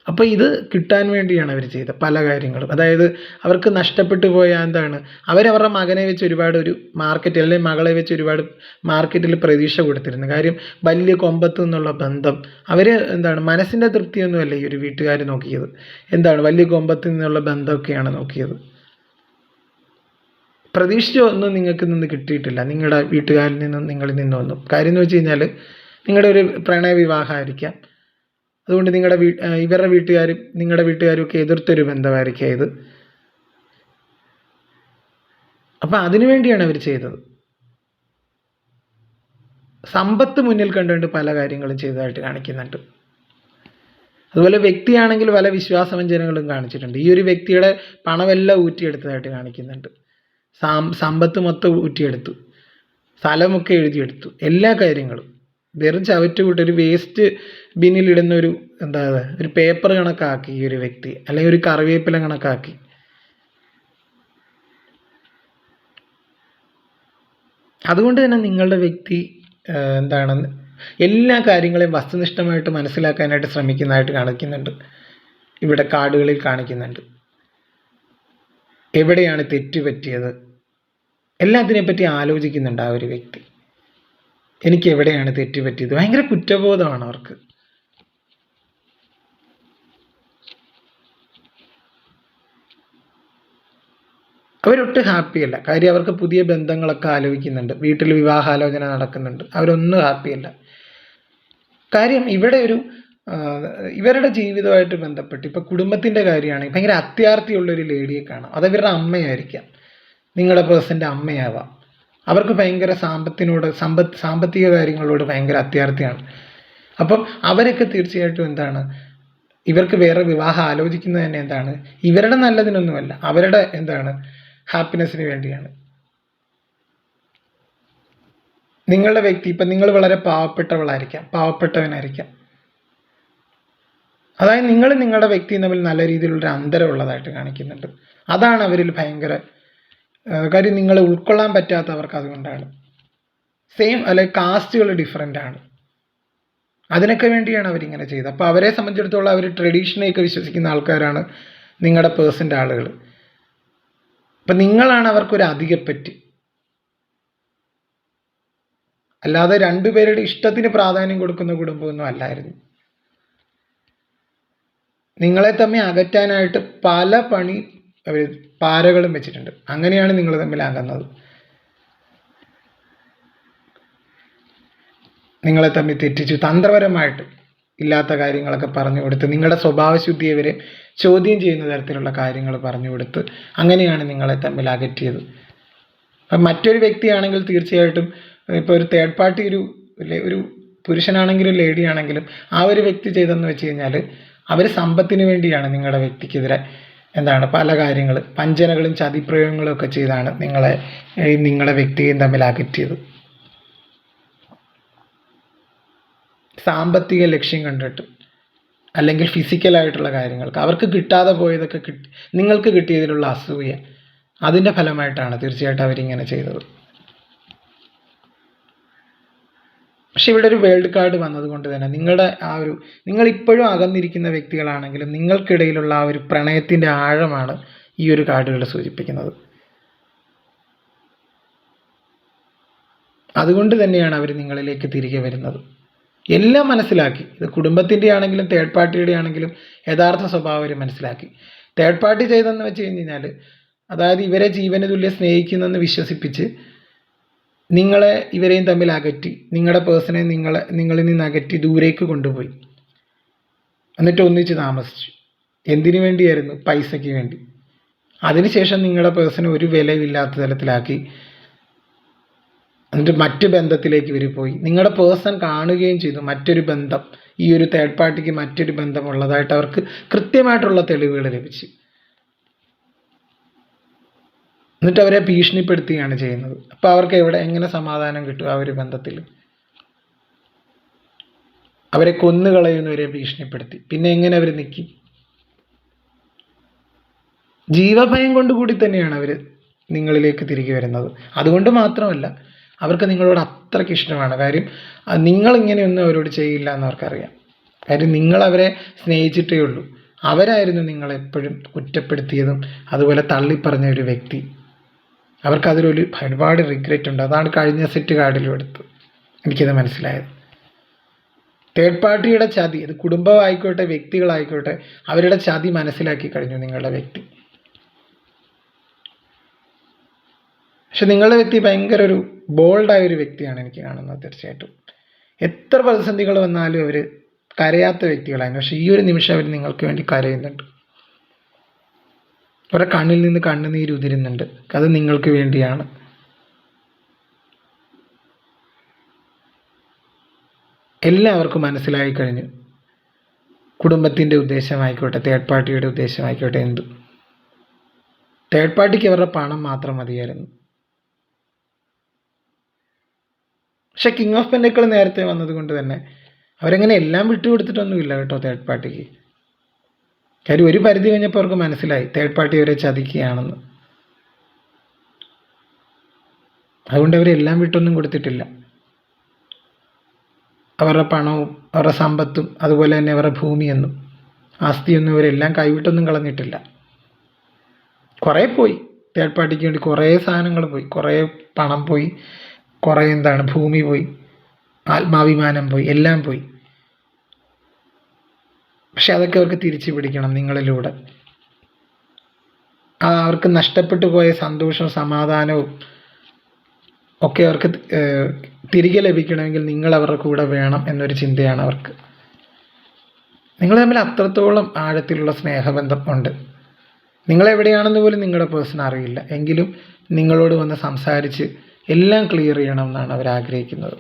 അപ്പോൾ ഇത് കിട്ടാൻ വേണ്ടിയാണ് അവർ ചെയ്ത പല കാര്യങ്ങളും. അതായത് അവർക്ക് നഷ്ടപ്പെട്ടു പോയ എന്താണ്, അവരവരുടെ മകനെ വെച്ച് ഒരുപാട് ഒരു മാർക്കറ്റിൽ അല്ലെങ്കിൽ മകളെ വെച്ച് ഒരുപാട് മാർക്കറ്റിൽ പ്രതീക്ഷ കൊടുത്തിരുന്നു. കാര്യം വലിയ കൊമ്പത്ത് നിന്നുള്ള ബന്ധം, അവർ എന്താണ് മനസ്സിൻ്റെ തൃപ്തിയൊന്നുമല്ല ഈ ഒരു വീട്ടുകാർ നോക്കിയത്. എന്താണ് വലിയ കൊമ്പത്ത് നിന്നുള്ള ബന്ധമൊക്കെയാണ് നോക്കിയത്. പ്രതീക്ഷിച്ച ഒന്നും നിങ്ങൾക്ക് നിന്ന് കിട്ടിയിട്ടില്ല, നിങ്ങളുടെ വീട്ടുകാരിൽ നിന്നും നിങ്ങളിൽ നിന്നൊന്നും. കാര്യം എന്ന് വെച്ച് കഴിഞ്ഞാൽ നിങ്ങളുടെ ഒരു പ്രണയ വിവാഹമായിരിക്കാം. അതുകൊണ്ട് ഇവരുടെ വീട്ടുകാരും നിങ്ങളുടെ വീട്ടുകാരും ഒക്കെ എതിർത്തൊരു ബന്ധമായിരിക്കാം ഇത്. അപ്പം അതിനു വേണ്ടിയാണ് അവർ ചെയ്തത്. സമ്പത്ത് മുന്നിൽ കണ്ടുകൊണ്ട് പല കാര്യങ്ങളും ചെയ്തതായിട്ട് കാണിക്കുന്നുണ്ട്. അതുപോലെ വ്യക്തിയാണെങ്കിൽ പല വിശ്വാസവഞ്ചനകളും കാണിച്ചിട്ടുണ്ട്. ഈ ഒരു വ്യക്തിയുടെ പണമെല്ലാം ഊറ്റിയെടുത്തതായിട്ട് കാണിക്കുന്നുണ്ട്. സമ്പത്ത് മൊത്തം ഊറ്റിയെടുത്തു, സ്ഥലമൊക്കെ എഴുതിയെടുത്തു, എല്ലാ കാര്യങ്ങളും വെറും ചവറ്റുകൂട്ട് ഒരു വേസ്റ്റ് ബിന്നിലിടുന്ന ഒരു പേപ്പർ കണക്കാക്കി ഈ ഒരു വ്യക്തി, അല്ലെങ്കിൽ ഒരു കറിവേപ്പില കണക്കാക്കി. അതുകൊണ്ട് തന്നെ നിങ്ങളുടെ വ്യക്തി എല്ലാ കാര്യങ്ങളെയും വസ്തുനിഷ്ഠമായിട്ട് മനസ്സിലാക്കാനായിട്ട് ശ്രമിക്കുന്നതായിട്ട് കാണിക്കുന്നുണ്ട്. ഇവിടെ കാർഡുകളിൽ കാണിക്കുന്നുണ്ട്. എവിടെയാണ് തെറ്റ് പറ്റിയത്, എല്ലാത്തിനെപ്പറ്റി ആലോചിക്കുന്നുണ്ട് ആ ഒരു വ്യക്തി. എനിക്ക് എവിടെയാണ് തെറ്റ് പറ്റിയത്, ഭയങ്കര കുറ്റബോധമാണ് അവർക്ക്. അവരൊട്ടും ഹാപ്പിയല്ല. കാര്യം അവർക്ക് പുതിയ ബന്ധങ്ങളൊക്കെ ആലോചിക്കുന്നുണ്ട്, വീട്ടിൽ വിവാഹാലോചന നടക്കുന്നുണ്ട്, അവരൊന്നും ഹാപ്പിയല്ല. കാര്യം ഇവിടെ ഇവരുടെ ജീവിതമായിട്ട് ബന്ധപ്പെട്ട് ഇപ്പോൾ കുടുംബത്തിൻ്റെ കാര്യമാണെങ്കിൽ ഭയങ്കര അത്യാർത്തിയുള്ളൊരു ലേഡിയെ കാണാം. അതവരുടെ അമ്മയായിരിക്കാം, നിങ്ങളുടെ പേഴ്സൻ്റെ അമ്മയാവാം. അവർക്ക് ഭയങ്കര സാമ്പത്തിക കാര്യങ്ങളോട് ഭയങ്കര അത്യാർത്തിയാണ്. അപ്പം അവരൊക്കെ തീർച്ചയായിട്ടും ഇവർക്ക് വേറെ വിവാഹം ആലോചിക്കുന്നത് തന്നെ ഇവരുടെ നല്ലതിനൊന്നുമല്ല, അവരുടെ ഹാപ്പിനെസ്സിന് വേണ്ടിയാണ്. നിങ്ങളുടെ വ്യക്തി ഇപ്പം നിങ്ങൾ വളരെ പാവപ്പെട്ടവനായിരിക്കാം. അതായത് നിങ്ങളുടെ വ്യക്തിയും തമ്മിൽ നല്ല രീതിയിലുള്ള അന്തരം ഉള്ളതായിട്ട് കാണിക്കുന്നുണ്ട്. അതാണ് അവരിൽ ഭയങ്കര കാര്യം. നിങ്ങളെ ഉൾക്കൊള്ളാൻ പറ്റാത്തവർക്ക് അതുകൊണ്ടാണ്. അല്ലെങ്കിൽ കാസ്റ്റുകൾ ഡിഫറെൻ്റ് ആണ്, അതിനൊക്കെ വേണ്ടിയാണ് അവരിങ്ങനെ ചെയ്തത്. അപ്പോൾ അവരെ സംബന്ധിച്ചിടത്തോളം അവർ ട്രഡീഷനെയൊക്കെ വിശ്വസിക്കുന്ന ആൾക്കാരാണ് നിങ്ങളുടെ പേഴ്സൻ്റെ ആളുകൾ. അപ്പം നിങ്ങളാണ് അവർക്കൊരു അധികപ്പറ്റ്. അല്ലാതെ രണ്ടുപേരുടെ ഇഷ്ടത്തിന് പ്രാധാന്യം കൊടുക്കുന്ന കുടുംബമൊന്നും അല്ലായിരുന്നു. നിങ്ങളെ തമ്മിൽ അകറ്റാനായിട്ട് പല പാരകളും വെച്ചിട്ടുണ്ട്. അങ്ങനെയാണ് നിങ്ങൾ തമ്മിൽ അകന്നത്. നിങ്ങളെ തമ്മിൽ തെറ്റിച്ചു, തന്ത്രപരമായിട്ട് ഇല്ലാത്ത കാര്യങ്ങളൊക്കെ പറഞ്ഞു കൊടുത്ത്, നിങ്ങളുടെ സ്വഭാവശുദ്ധിയെ വരെ ചോദ്യം ചെയ്യുന്ന തരത്തിലുള്ള കാര്യങ്ങൾ പറഞ്ഞു കൊടുത്ത്, അങ്ങനെയാണ് നിങ്ങളെ തമ്മിൽ അകറ്റിയത്. അപ്പം മറ്റൊരു വ്യക്തിയാണെങ്കിൽ തീർച്ചയായിട്ടും ഇപ്പോൾ ഒരു തേർഡ് പാർട്ടി ഒരു പുരുഷനാണെങ്കിലും ലേഡി ആണെങ്കിലും ആ ഒരു വ്യക്തി ചെയ്തെന്ന് വെച്ച് കഴിഞ്ഞാൽ അവർ സമ്പത്തിന് വേണ്ടിയാണ് നിങ്ങളുടെ വ്യക്തിക്കെതിരെ പല കാര്യങ്ങൾ വഞ്ചനകളും ചതിപ്രയോഗങ്ങളും ഒക്കെ ചെയ്താണ് നിങ്ങളുടെ വ്യക്തിയും തമ്മിൽ അകറ്റിയത്. സാമ്പത്തിക ലക്ഷ്യം കണ്ടിട്ട് അല്ലെങ്കിൽ ഫിസിക്കലായിട്ടുള്ള കാര്യങ്ങൾക്ക് അവർക്ക് കിട്ടാതെ പോയതൊക്കെ നിങ്ങൾക്ക് കിട്ടിയതിലുള്ള അസൂയ, അതിൻ്റെ ഫലമായിട്ടാണ് തീർച്ചയായിട്ടും അവരിങ്ങനെ ചെയ്തത്. പക്ഷെ ഇവിടെ ഒരു വേൾഡ് കാർഡ് വന്നതുകൊണ്ട് തന്നെ നിങ്ങളിപ്പോഴും അകന്നിരിക്കുന്ന വ്യക്തികളാണെങ്കിലും നിങ്ങൾക്കിടയിലുള്ള ആ ഒരു പ്രണയത്തിൻ്റെ ആഴമാണ് ഈ ഒരു കാർഡുകൾ സൂചിപ്പിക്കുന്നത്. അതുകൊണ്ട് തന്നെയാണ് അവർ നിങ്ങളിലേക്ക് തിരികെ വരുന്നത്. എല്ലാം മനസ്സിലാക്കി, ഇത് കുടുംബത്തിൻ്റെ ആണെങ്കിലും തേർഡ് പാർട്ടിയുടെ ആണെങ്കിലും യഥാർത്ഥ സ്വഭാവം അവർ മനസ്സിലാക്കി. തേർഡ് പാർട്ടി ചെയ്തെന്ന് വെച്ച് കഴിഞ്ഞാൽ അതായത് ഇവരെ ജീവന് തുല്യം സ്നേഹിക്കുന്നെന്ന് വിശ്വസിപ്പിച്ച് ഇവരെയും തമ്മിൽ അകറ്റി, നിങ്ങളുടെ പേഴ്സണെ നിങ്ങളിൽ നിന്ന് അകറ്റി ദൂരേക്ക് കൊണ്ടുപോയി, എന്നിട്ട് ഒന്നിച്ച് താമസിച്ചു. എന്തിനു വേണ്ടിയായിരുന്നു? പൈസയ്ക്ക് വേണ്ടി. അതിനുശേഷം നിങ്ങളുടെ പേഴ്സണെ ഒരു വിലയില്ലാത്ത തലത്തിലാക്കി, എന്നിട്ട് മറ്റു ബന്ധത്തിലേക്ക് ഇവർ പോയി. നിങ്ങളുടെ പേഴ്സൺ കാണുകയും ചെയ്തു മറ്റൊരു ബന്ധം, ഈ ഒരു തേർഡ് പാർട്ടിക്ക് മറ്റൊരു ബന്ധമുള്ളതായിട്ട് അവർക്ക് കൃത്യമായിട്ടുള്ള തെളിവുകൾ ലഭിച്ചു. എന്നിട്ട് അവരെ ഭീഷണിപ്പെടുത്തുകയാണ് ചെയ്യുന്നത്. അപ്പോൾ അവർക്ക് എങ്ങനെ സമാധാനം കിട്ടും? ആ ഒരു ബന്ധത്തിൽ അവരെ കൊന്നുകളയുന്നവരെ ഭീഷണിപ്പെടുത്തി പിന്നെ എങ്ങനെ അവർ നിൽക്കും? ജീവഭയം കൊണ്ട് കൂടി തന്നെയാണ് അവർ നിങ്ങളിലേക്ക് തിരികെ വരുന്നത്. അതുകൊണ്ട് മാത്രമല്ല, അവർക്ക് നിങ്ങളോട് അത്രയ്ക്ക് ഇഷ്ടമാണ്. കാര്യം നിങ്ങളിങ്ങനെയൊന്നും അവരോട് ചെയ്യില്ല എന്നവർക്കറിയാം. കാര്യം നിങ്ങളവരെ സ്നേഹിച്ചിട്ടേ ഉള്ളൂ. അവരായിരുന്നു നിങ്ങളെപ്പോഴും കുറ്റപ്പെടുത്തിയതും അതുപോലെ തള്ളിപ്പറഞ്ഞ ഒരു വ്യക്തി. അവർക്കതിലൊരു ഒരുപാട് റിഗ്രറ്റ് ഉണ്ട്. അതാണ് കഴിഞ്ഞ സെറ്റ് കാർഡിലും എടുത്ത് എനിക്കത് മനസ്സിലായത്. തേർഡ് പാർട്ടിയുടെ ചതി, അത് കുടുംബമായിക്കോട്ടെ വ്യക്തികളായിക്കോട്ടെ, അവരുടെ ചതി മനസ്സിലാക്കി കഴിഞ്ഞു നിങ്ങളുടെ വ്യക്തി. പക്ഷെ നിങ്ങളുടെ വ്യക്തി ഭയങ്കര ഒരു ബോൾഡായ ഒരു വ്യക്തിയാണ് എനിക്ക് കാണുന്നത്. തീർച്ചയായിട്ടും എത്ര പ്രതിസന്ധികൾ വന്നാലും അവർ കരയാത്ത വ്യക്തികളായിരുന്നു. പക്ഷെ ഈ ഒരു നിമിഷം അവർ നിങ്ങൾക്ക് വേണ്ടി കരയുന്നുണ്ട്. അവരുടെ കണ്ണിൽ നിന്ന് കണ്ണുനീര് ഉതിരുന്നുണ്ട്. അത് നിങ്ങൾക്ക് വേണ്ടിയാണ്. എല്ലാവർക്കും മനസ്സിലായി കഴിഞ്ഞു. കുടുംബത്തിൻ്റെ ഉദ്ദേശമായിക്കോട്ടെ, തേർഡ് പാർട്ടിയുടെ ഉദ്ദേശമായിക്കോട്ടെ, എന്തു. തേർഡ് പാർട്ടിക്ക് അവരുടെ പണം മാത്രം മതിയായിരുന്നു. പക്ഷെ കിങ് ഓഫ് പെൻഡക്കിൾ നേരത്തെ വന്നതുകൊണ്ട് തന്നെ അവരങ്ങനെ എല്ലാം വിട്ടുകൊടുത്തിട്ടൊന്നുമില്ല കേട്ടോ തേർഡ് പാർട്ടിക്ക്. കാര്യം ഒരു പരിധി കഴിഞ്ഞപ്പോൾ അവർക്ക് മനസ്സിലായി തേർഡ് പാർട്ടി അവരെ ചതിക്കുകയാണെന്ന്. അതുകൊണ്ട് അവരെല്ലാം വിട്ടൊന്നും കൊടുത്തിട്ടില്ല. അവരുടെ പണവും അവരുടെ സമ്പത്തും അതുപോലെ തന്നെ അവരുടെ ഭൂമിയെന്നും ആസ്തിയൊന്നും അവരെല്ലാം കൈവിട്ടൊന്നും കളഞ്ഞിട്ടില്ല. കുറേ പോയി, തേർഡ് പാർട്ടിക്ക് വേണ്ടി കുറേ സാധനങ്ങൾ പോയി, കുറേ പണം പോയി, കുറേ ഭൂമി പോയി, ആത്മാഭിമാനം പോയി, എല്ലാം പോയി. പക്ഷെ അതൊക്കെ അവർക്ക് തിരിച്ചു പിടിക്കണം നിങ്ങളിലൂടെ. അവർക്ക് നഷ്ടപ്പെട്ടു പോയ സന്തോഷവും സമാധാനവും ഒക്കെ അവർക്ക് തിരികെ ലഭിക്കണമെങ്കിൽ നിങ്ങൾ അവരുടെ കൂടെ വേണം എന്നൊരു ചിന്തയാണ് അവർക്ക്. നിങ്ങൾ തമ്മിൽ അത്രത്തോളം ആഴത്തിലുള്ള സ്നേഹബന്ധം ഉണ്ട്. നിങ്ങളെവിടെയാണെന്ന് പോലും നിങ്ങളുടെ പേഴ്സൺ അറിയില്ല. എങ്കിലും നിങ്ങളോട് വന്ന് സംസാരിച്ച് എല്ലാം ക്ലിയർ ചെയ്യണം എന്നാണ് അവർ ആഗ്രഹിക്കുന്നത്.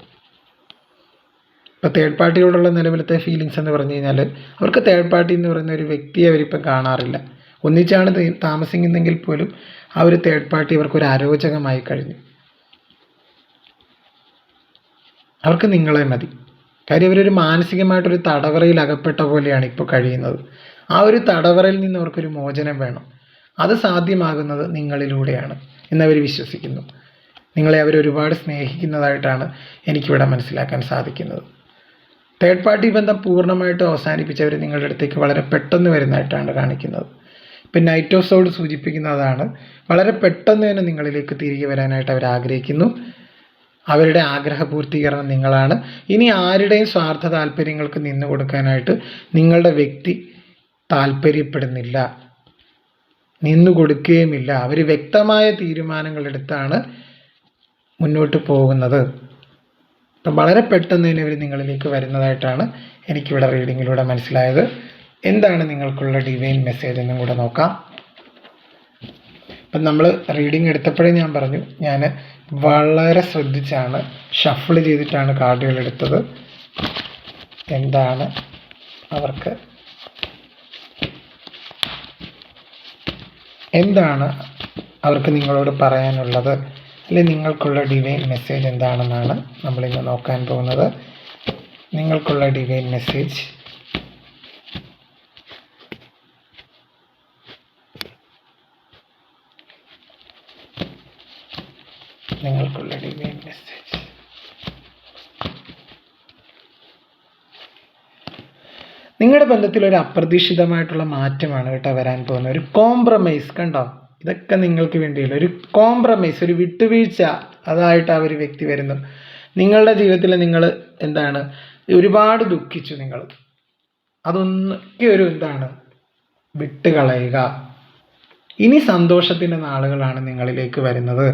ഇപ്പോൾ തേർഡ് പാർട്ടിയോടുള്ള നിലവിലത്തെ ഫീലിങ്സ് എന്ന് പറഞ്ഞു കഴിഞ്ഞാൽ, അവർക്ക് തേർഡ് പാർട്ടി എന്ന് പറയുന്ന ഒരു വ്യക്തിയെ അവരിപ്പം കാണാറില്ല. ഒന്നിച്ചാണ് താമസിക്കുന്നെങ്കിൽ പോലും ആ ഒരു തേർഡ് പാർട്ടി അവർക്കൊരു അരോചകമായി കഴിഞ്ഞു. അവർക്ക് നിങ്ങളെ മതി. കാര്യം അവരൊരു മാനസികമായിട്ടൊരു തടവറയിൽ അകപ്പെട്ട പോലെയാണ് ഇപ്പോൾ കഴിയുന്നത്. ആ ഒരു തടവറയിൽ നിന്ന് അവർക്കൊരു മോചനം വേണം. അത് സാധ്യമാകുന്നത് നിങ്ങളിലൂടെയാണ് എന്നവർ വിശ്വസിക്കുന്നു. നിങ്ങളെ അവരൊരുപാട് സ്നേഹിക്കുന്നതായിട്ടാണ് എനിക്കിവിടെ മനസ്സിലാക്കാൻ സാധിക്കുന്നത്. തേർഡ് പാർട്ടി ബന്ധം പൂർണ്ണമായിട്ട് അവസാനിപ്പിച്ചവർ നിങ്ങളുടെ അടുത്തേക്ക് വളരെ പെട്ടെന്ന് വരുന്നതായിട്ടാണ് കാണിക്കുന്നത്. ഇപ്പം നൈറ്റ് ഓഫ് സോഡ് സൂചിപ്പിക്കുന്നതാണ്. വളരെ പെട്ടെന്ന് തന്നെ നിങ്ങളിലേക്ക് തിരികെ വരാനായിട്ട് അവർ ആഗ്രഹിക്കുന്നു. അവരുടെ ആഗ്രഹ പൂർത്തീകരണം നിങ്ങളാണ്. ഇനി ആരുടെയും സ്വാർത്ഥ താല്പര്യങ്ങൾക്ക് നിന്നു കൊടുക്കാനായിട്ട് നിങ്ങളുടെ വ്യക്തി താല്പര്യപ്പെടുന്നില്ല, നിന്നു കൊടുക്കുകയുമില്ല. അവർ വ്യക്തമായ തീരുമാനങ്ങൾ എടുത്താണ് മുന്നോട്ട് പോകുന്നത്. അപ്പം വളരെ പെട്ടെന്ന് തന്നെ അവർ നിങ്ങളിലേക്ക് വരുന്നതായിട്ടാണ് എനിക്കിവിടെ റീഡിങ്ങിലൂടെ മനസ്സിലായത്. എന്താണ് നിങ്ങൾക്കുള്ള ഡിവൈൻ മെസ്സേജ് എന്നും കൂടെ നോക്കാം. അപ്പം നമ്മൾ റീഡിങ് എടുത്തപ്പോഴേ ഞാൻ പറഞ്ഞു, ഞാൻ വളരെ ശ്രദ്ധിച്ചാണ് ഷഫിൾ ചെയ്തിട്ടാണ് കാർഡുകൾ എടുത്തത്. എന്താണ് അവർക്ക് നിങ്ങളോട് പറയാനുള്ളത്, അല്ലെങ്കിൽ നിങ്ങൾക്കുള്ള ഡിവൈൻ മെസ്സേജ് എന്താണെന്നാണ് നമ്മളിന്ന് നോക്കാൻ പോകുന്നത്. നിങ്ങൾക്കുള്ള ഡിവൈൻ മെസ്സേജ് നിങ്ങളുടെ ബന്ധത്തിൽ ഒരു അപ്രതീക്ഷിതമായിട്ടുള്ള മാറ്റമാണ് കേട്ടോ വരാൻ പോകുന്നത്. ഒരു കോംപ്രമൈസ്, കണ്ടോ, ഇതൊക്കെ നിങ്ങൾക്ക് വേണ്ടിയുള്ള ഒരു കോംപ്രമൈസ്, ഒരു വിട്ടുവീഴ്ച, അതായിട്ട് ആ ഒരു വ്യക്തി വരുന്നു. നിങ്ങളുടെ ജീവിതത്തിൽ നിങ്ങൾ ഒരുപാട് ദുഃഖിച്ചു. നിങ്ങൾ അതൊന്നൊക്കെ വിട്ടുകളയുക. ഇനി സന്തോഷത്തിൻ്റെ നാളുകളാണ് നിങ്ങളിലേക്ക് വരുന്നത്.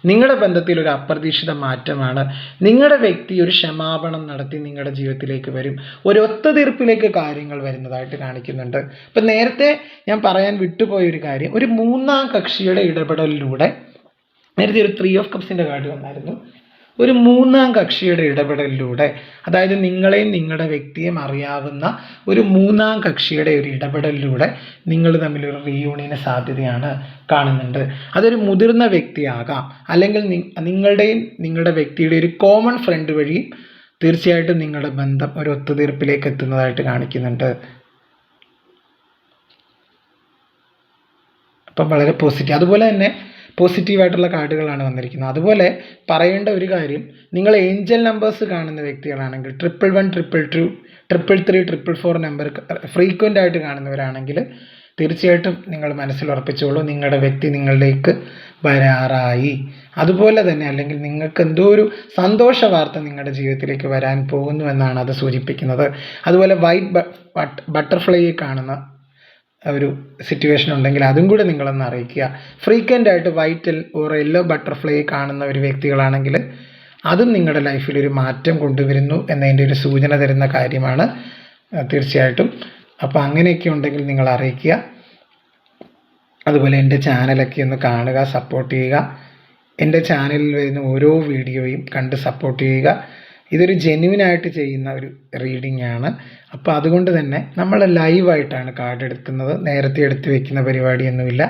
നിങ്ങളുടെ ബന്ധത്തിൽ ഒരു അപ്രതീക്ഷിത മാറ്റമാണ്. നിങ്ങളുടെ വ്യക്തി ഒരു ക്ഷമാപണം നടത്തി നിങ്ങളുടെ ജീവിതത്തിലേക്ക് വരും. ഒരു ഒത്തുതീർപ്പിലേക്ക് കാര്യങ്ങൾ വരുന്നതായിട്ട് കാണിക്കുന്നുണ്ട്. ഇപ്പം നേരത്തെ ഞാൻ പറയാൻ വിട്ടുപോയൊരു കാര്യം, ഒരു മൂന്നാം കക്ഷിയുടെ ഇടപെടലിലൂടെ, നേരത്തെ ഒരു 3 ഓഫ് കപ്സിൻ്റെ കാർഡ് വന്നായിരുന്നു. ഒരു മൂന്നാം കക്ഷിയുടെ ഇടപെടലിലൂടെ, അതായത് നിങ്ങളെയും നിങ്ങളുടെ വ്യക്തിയെയും അറിയാവുന്ന ഒരു മൂന്നാം കക്ഷിയുടെ ഒരു ഇടപെടലിലൂടെ നിങ്ങൾ തമ്മിലൊരു റീയൂണിയന് സാധ്യതയാണ് കാണുന്നുണ്ട്. അതൊരു മുതിർന്ന വ്യക്തിയാകാം, അല്ലെങ്കിൽ നിങ്ങളുടെയും നിങ്ങളുടെ വ്യക്തിയുടെ ഒരു കോമൺ ഫ്രണ്ട് വഴി തീർച്ചയായിട്ടും നിങ്ങളുടെ ബന്ധം ഒരു ഒത്തുതീർപ്പിലേക്ക് എത്തുന്നതായിട്ട് കാണിക്കുന്നുണ്ട്. അപ്പം വളരെ പോസിറ്റീവ്. അതുപോലെ തന്നെ പോസിറ്റീവായിട്ടുള്ള കാർഡുകളാണ് വന്നിരിക്കുന്നത്. അതുപോലെ പറയേണ്ട ഒരു കാര്യം, നിങ്ങൾ ഏഞ്ചൽ നമ്പേഴ്സ് കാണുന്ന വ്യക്തികളാണെങ്കിൽ 1111 222 333 നമ്പർ ഫ്രീക്വൻ്റ് ആയിട്ട് കാണുന്നവരാണെങ്കിൽ തീർച്ചയായിട്ടും നിങ്ങൾ മനസ്സിൽ ഉറപ്പിച്ചോളൂ, നിങ്ങളുടെ വ്യക്തി നിങ്ങളിലേക്ക് വരാറായി. അതുപോലെ തന്നെ അല്ലെങ്കിൽ നിങ്ങൾക്ക് എന്തോ ഒരു സന്തോഷ വാർത്ത നിങ്ങളുടെ ജീവിതത്തിലേക്ക് വരാൻ പോകുന്നു എന്നാണ് അത് സൂചിപ്പിക്കുന്നത്. അതുപോലെ വൈറ്റ് ബട്ടർഫ്ലൈയെ കാണുന്ന ഒരു സിറ്റുവേഷൻ ഉണ്ടെങ്കിൽ അതും കൂടെ നിങ്ങളൊന്ന് അറിയിക്കുക. ഫ്രീക്വൻ്റ് ആയിട്ട് വൈറ്റ് ഓർ യെല്ലോ ബട്ടർഫ്ലൈ കാണുന്ന ഒരു വ്യക്തികളാണെങ്കിൽ അതും നിങ്ങളുടെ ലൈഫിൽ ഒരു മാറ്റം കൊണ്ടുവരുന്നു എന്നതിൻ്റെ ഒരു സൂചന തരുന്ന കാര്യമാണ് തീർച്ചയായിട്ടും. അപ്പോൾ അങ്ങനെയൊക്കെ ഉണ്ടെങ്കിൽ നിങ്ങൾ അറിയിക്കുക. അതുപോലെ എൻ്റെ ചാനലൊക്കെ ഒന്ന് കാണുക, സപ്പോർട്ട് ചെയ്യുക. എൻ്റെ ചാനലിൽ വരുന്ന ഓരോ വീഡിയോയും കണ്ട് സപ്പോർട്ട് ചെയ്യുക. ഇതൊരു ജെന്യുവിനായിട്ട് ചെയ്യുന്ന ഒരു റീഡിംഗ് ആണ്. അപ്പോൾ അതുകൊണ്ട് തന്നെ നമ്മൾ ലൈവായിട്ടാണ് കാർഡ് എടുക്കുന്നത്, നേരത്തെ എടുത്ത് വെക്കുന്ന പരിപാടിയൊന്നുമില്ല.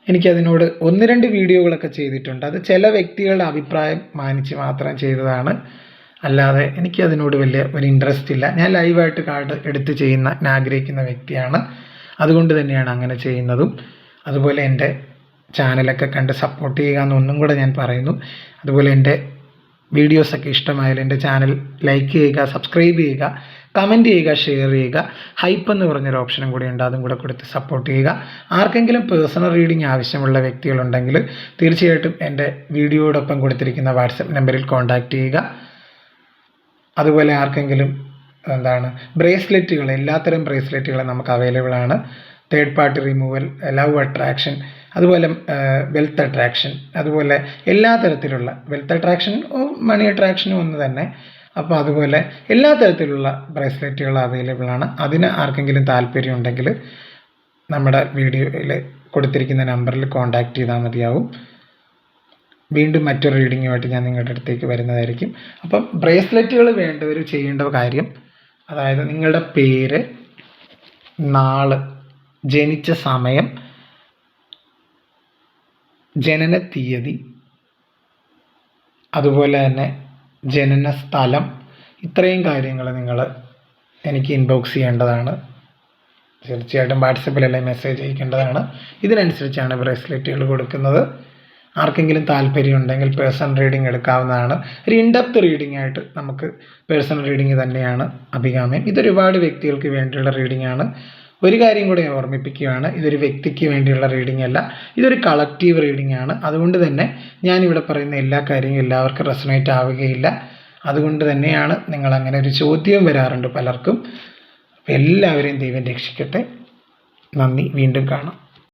എനിക്കതിനോട് 1-2 വീഡിയോകളൊക്കെ ചെയ്തിട്ടുണ്ട്. അത് ചില വ്യക്തികളുടെ അഭിപ്രായം മാനിച്ച് മാത്രം ചെയ്തതാണ്, അല്ലാതെ എനിക്കതിനോട് വലിയ ഒരു ഇൻട്രസ്റ്റ് ഇല്ല. ഞാൻ ലൈവായിട്ട് കാർഡ് എടുത്ത് ഞാൻ ആഗ്രഹിക്കുന്ന വ്യക്തിയാണ്. അതുകൊണ്ട് തന്നെയാണ് അങ്ങനെ ചെയ്യുന്നതും. അതുപോലെ എൻ്റെ ചാനലൊക്കെ കണ്ട് സപ്പോർട്ട് ചെയ്യുക എന്നൊന്നും കൂടെ ഞാൻ പറയുന്നു. അതുപോലെ എൻ്റെ വീഡിയോസൊക്കെ ഇഷ്ടമായാലും എൻ്റെ ചാനൽ ലൈക്ക് ചെയ്യുക, സബ്സ്ക്രൈബ് ചെയ്യുക, കമൻറ്റ് ചെയ്യുക, ഷെയർ ചെയ്യുക. ഹൈപ്പ് എന്ന് പറഞ്ഞൊരു ഓപ്ഷനും കൂടി ഉണ്ട്, അതും കൂടെ കൊടുത്ത് സപ്പോർട്ട് ചെയ്യുക. ആർക്കെങ്കിലും പേഴ്സണൽ റീഡിംഗ് ആവശ്യമുള്ള വ്യക്തികളുണ്ടെങ്കിൽ തീർച്ചയായിട്ടും എൻ്റെ വീഡിയോയോടൊപ്പം കൊടുത്തിരിക്കുന്ന വാട്സപ്പ് നമ്പറിൽ കോൺടാക്റ്റ് ചെയ്യുക. അതുപോലെ ആർക്കെങ്കിലും ബ്രേസ്ലെറ്റുകൾ, എല്ലാത്തരം ബ്രേസ്ലെറ്റുകളും നമുക്ക് അവൈലബിൾ ആണ്. Third party removal, love attraction, അതുപോലെ വെൽത്ത് അട്രാക്ഷൻ, അതുപോലെ എല്ലാ തരത്തിലുള്ള വെൽത്ത് അട്രാക്ഷനും മണി അട്രാക്ഷനും ഒന്ന് തന്നെ. അപ്പോൾ അതുപോലെ എല്ലാ തരത്തിലുള്ള ബ്രേസ്ലെറ്റുകൾ അവൈലബിൾ ആണ്. അതിന് ആർക്കെങ്കിലും താല്പര്യം ഉണ്ടെങ്കിൽ നമ്മുടെ വീഡിയോയിൽ കൊടുത്തിരിക്കുന്ന നമ്പറിൽ കോൺടാക്റ്റ് ചെയ്താൽ മതിയാവും. വീണ്ടും മറ്റൊരു റീഡിങ്ങുമായിട്ട് ഞാൻ നിങ്ങളുടെ അടുത്തേക്ക് വരുന്നതായിരിക്കും. അപ്പം ബ്രേസ്ലെറ്റുകൾ വേണ്ടവർ ചെയ്യേണ്ട കാര്യം, അതായത് നിങ്ങളുടെ പേര്, നാള്, ജനിച്ച സമയം, ജനന തീയതി, അതുപോലെ തന്നെ ജനന സ്ഥലം, ഇത്രയും കാര്യങ്ങൾ നിങ്ങൾ എനിക്ക് ഇൻബോക്സ് ചെയ്യേണ്ടതാണ്. തീർച്ചയായിട്ടും വാട്സപ്പിലല്ലേ മെസ്സേജ് അയക്കേണ്ടതാണ്. ഇതിനനുസരിച്ചാണ് ബ്രേസ്ലെറ്റുകൾ കൊടുക്കുന്നത്. ആർക്കെങ്കിലും താല്പര്യം ഉണ്ടെങ്കിൽ പേഴ്സണൽ റീഡിംഗ് എടുക്കാവുന്നതാണ്. ഒരു ഇൻഡെപ്ത് റീഡിംഗ് ആയിട്ട് നമുക്ക് പേഴ്സണൽ റീഡിംഗ് തന്നെയാണ് അഭികാമ്യം. ഇതൊരുപാട് വ്യക്തികൾക്ക് വേണ്ടിയുള്ള റീഡിംഗ് ആണ്. ഒരു കാര്യം കൂടി ഞാൻ ഓർമ്മിപ്പിക്കുകയാണ്, ഇതൊരു വ്യക്തിക്ക് വേണ്ടിയുള്ള റീഡിംഗ് അല്ല, ഇതൊരു കളക്റ്റീവ് റീഡിംഗ് ആണ്. അതുകൊണ്ട് തന്നെ ഞാനിവിടെ പറയുന്ന എല്ലാ കാര്യങ്ങളും എല്ലാവർക്കും റെസൊണേറ്റ് ആവുകയില്ല. അതുകൊണ്ട് തന്നെയാണ് അങ്ങനെ ഒരു ചോദ്യം വരാറുണ്ട് പലർക്കും. എല്ലാവരെയും ദൈവം രക്ഷിക്കട്ടെ. നന്ദി. വീണ്ടും കാണാം.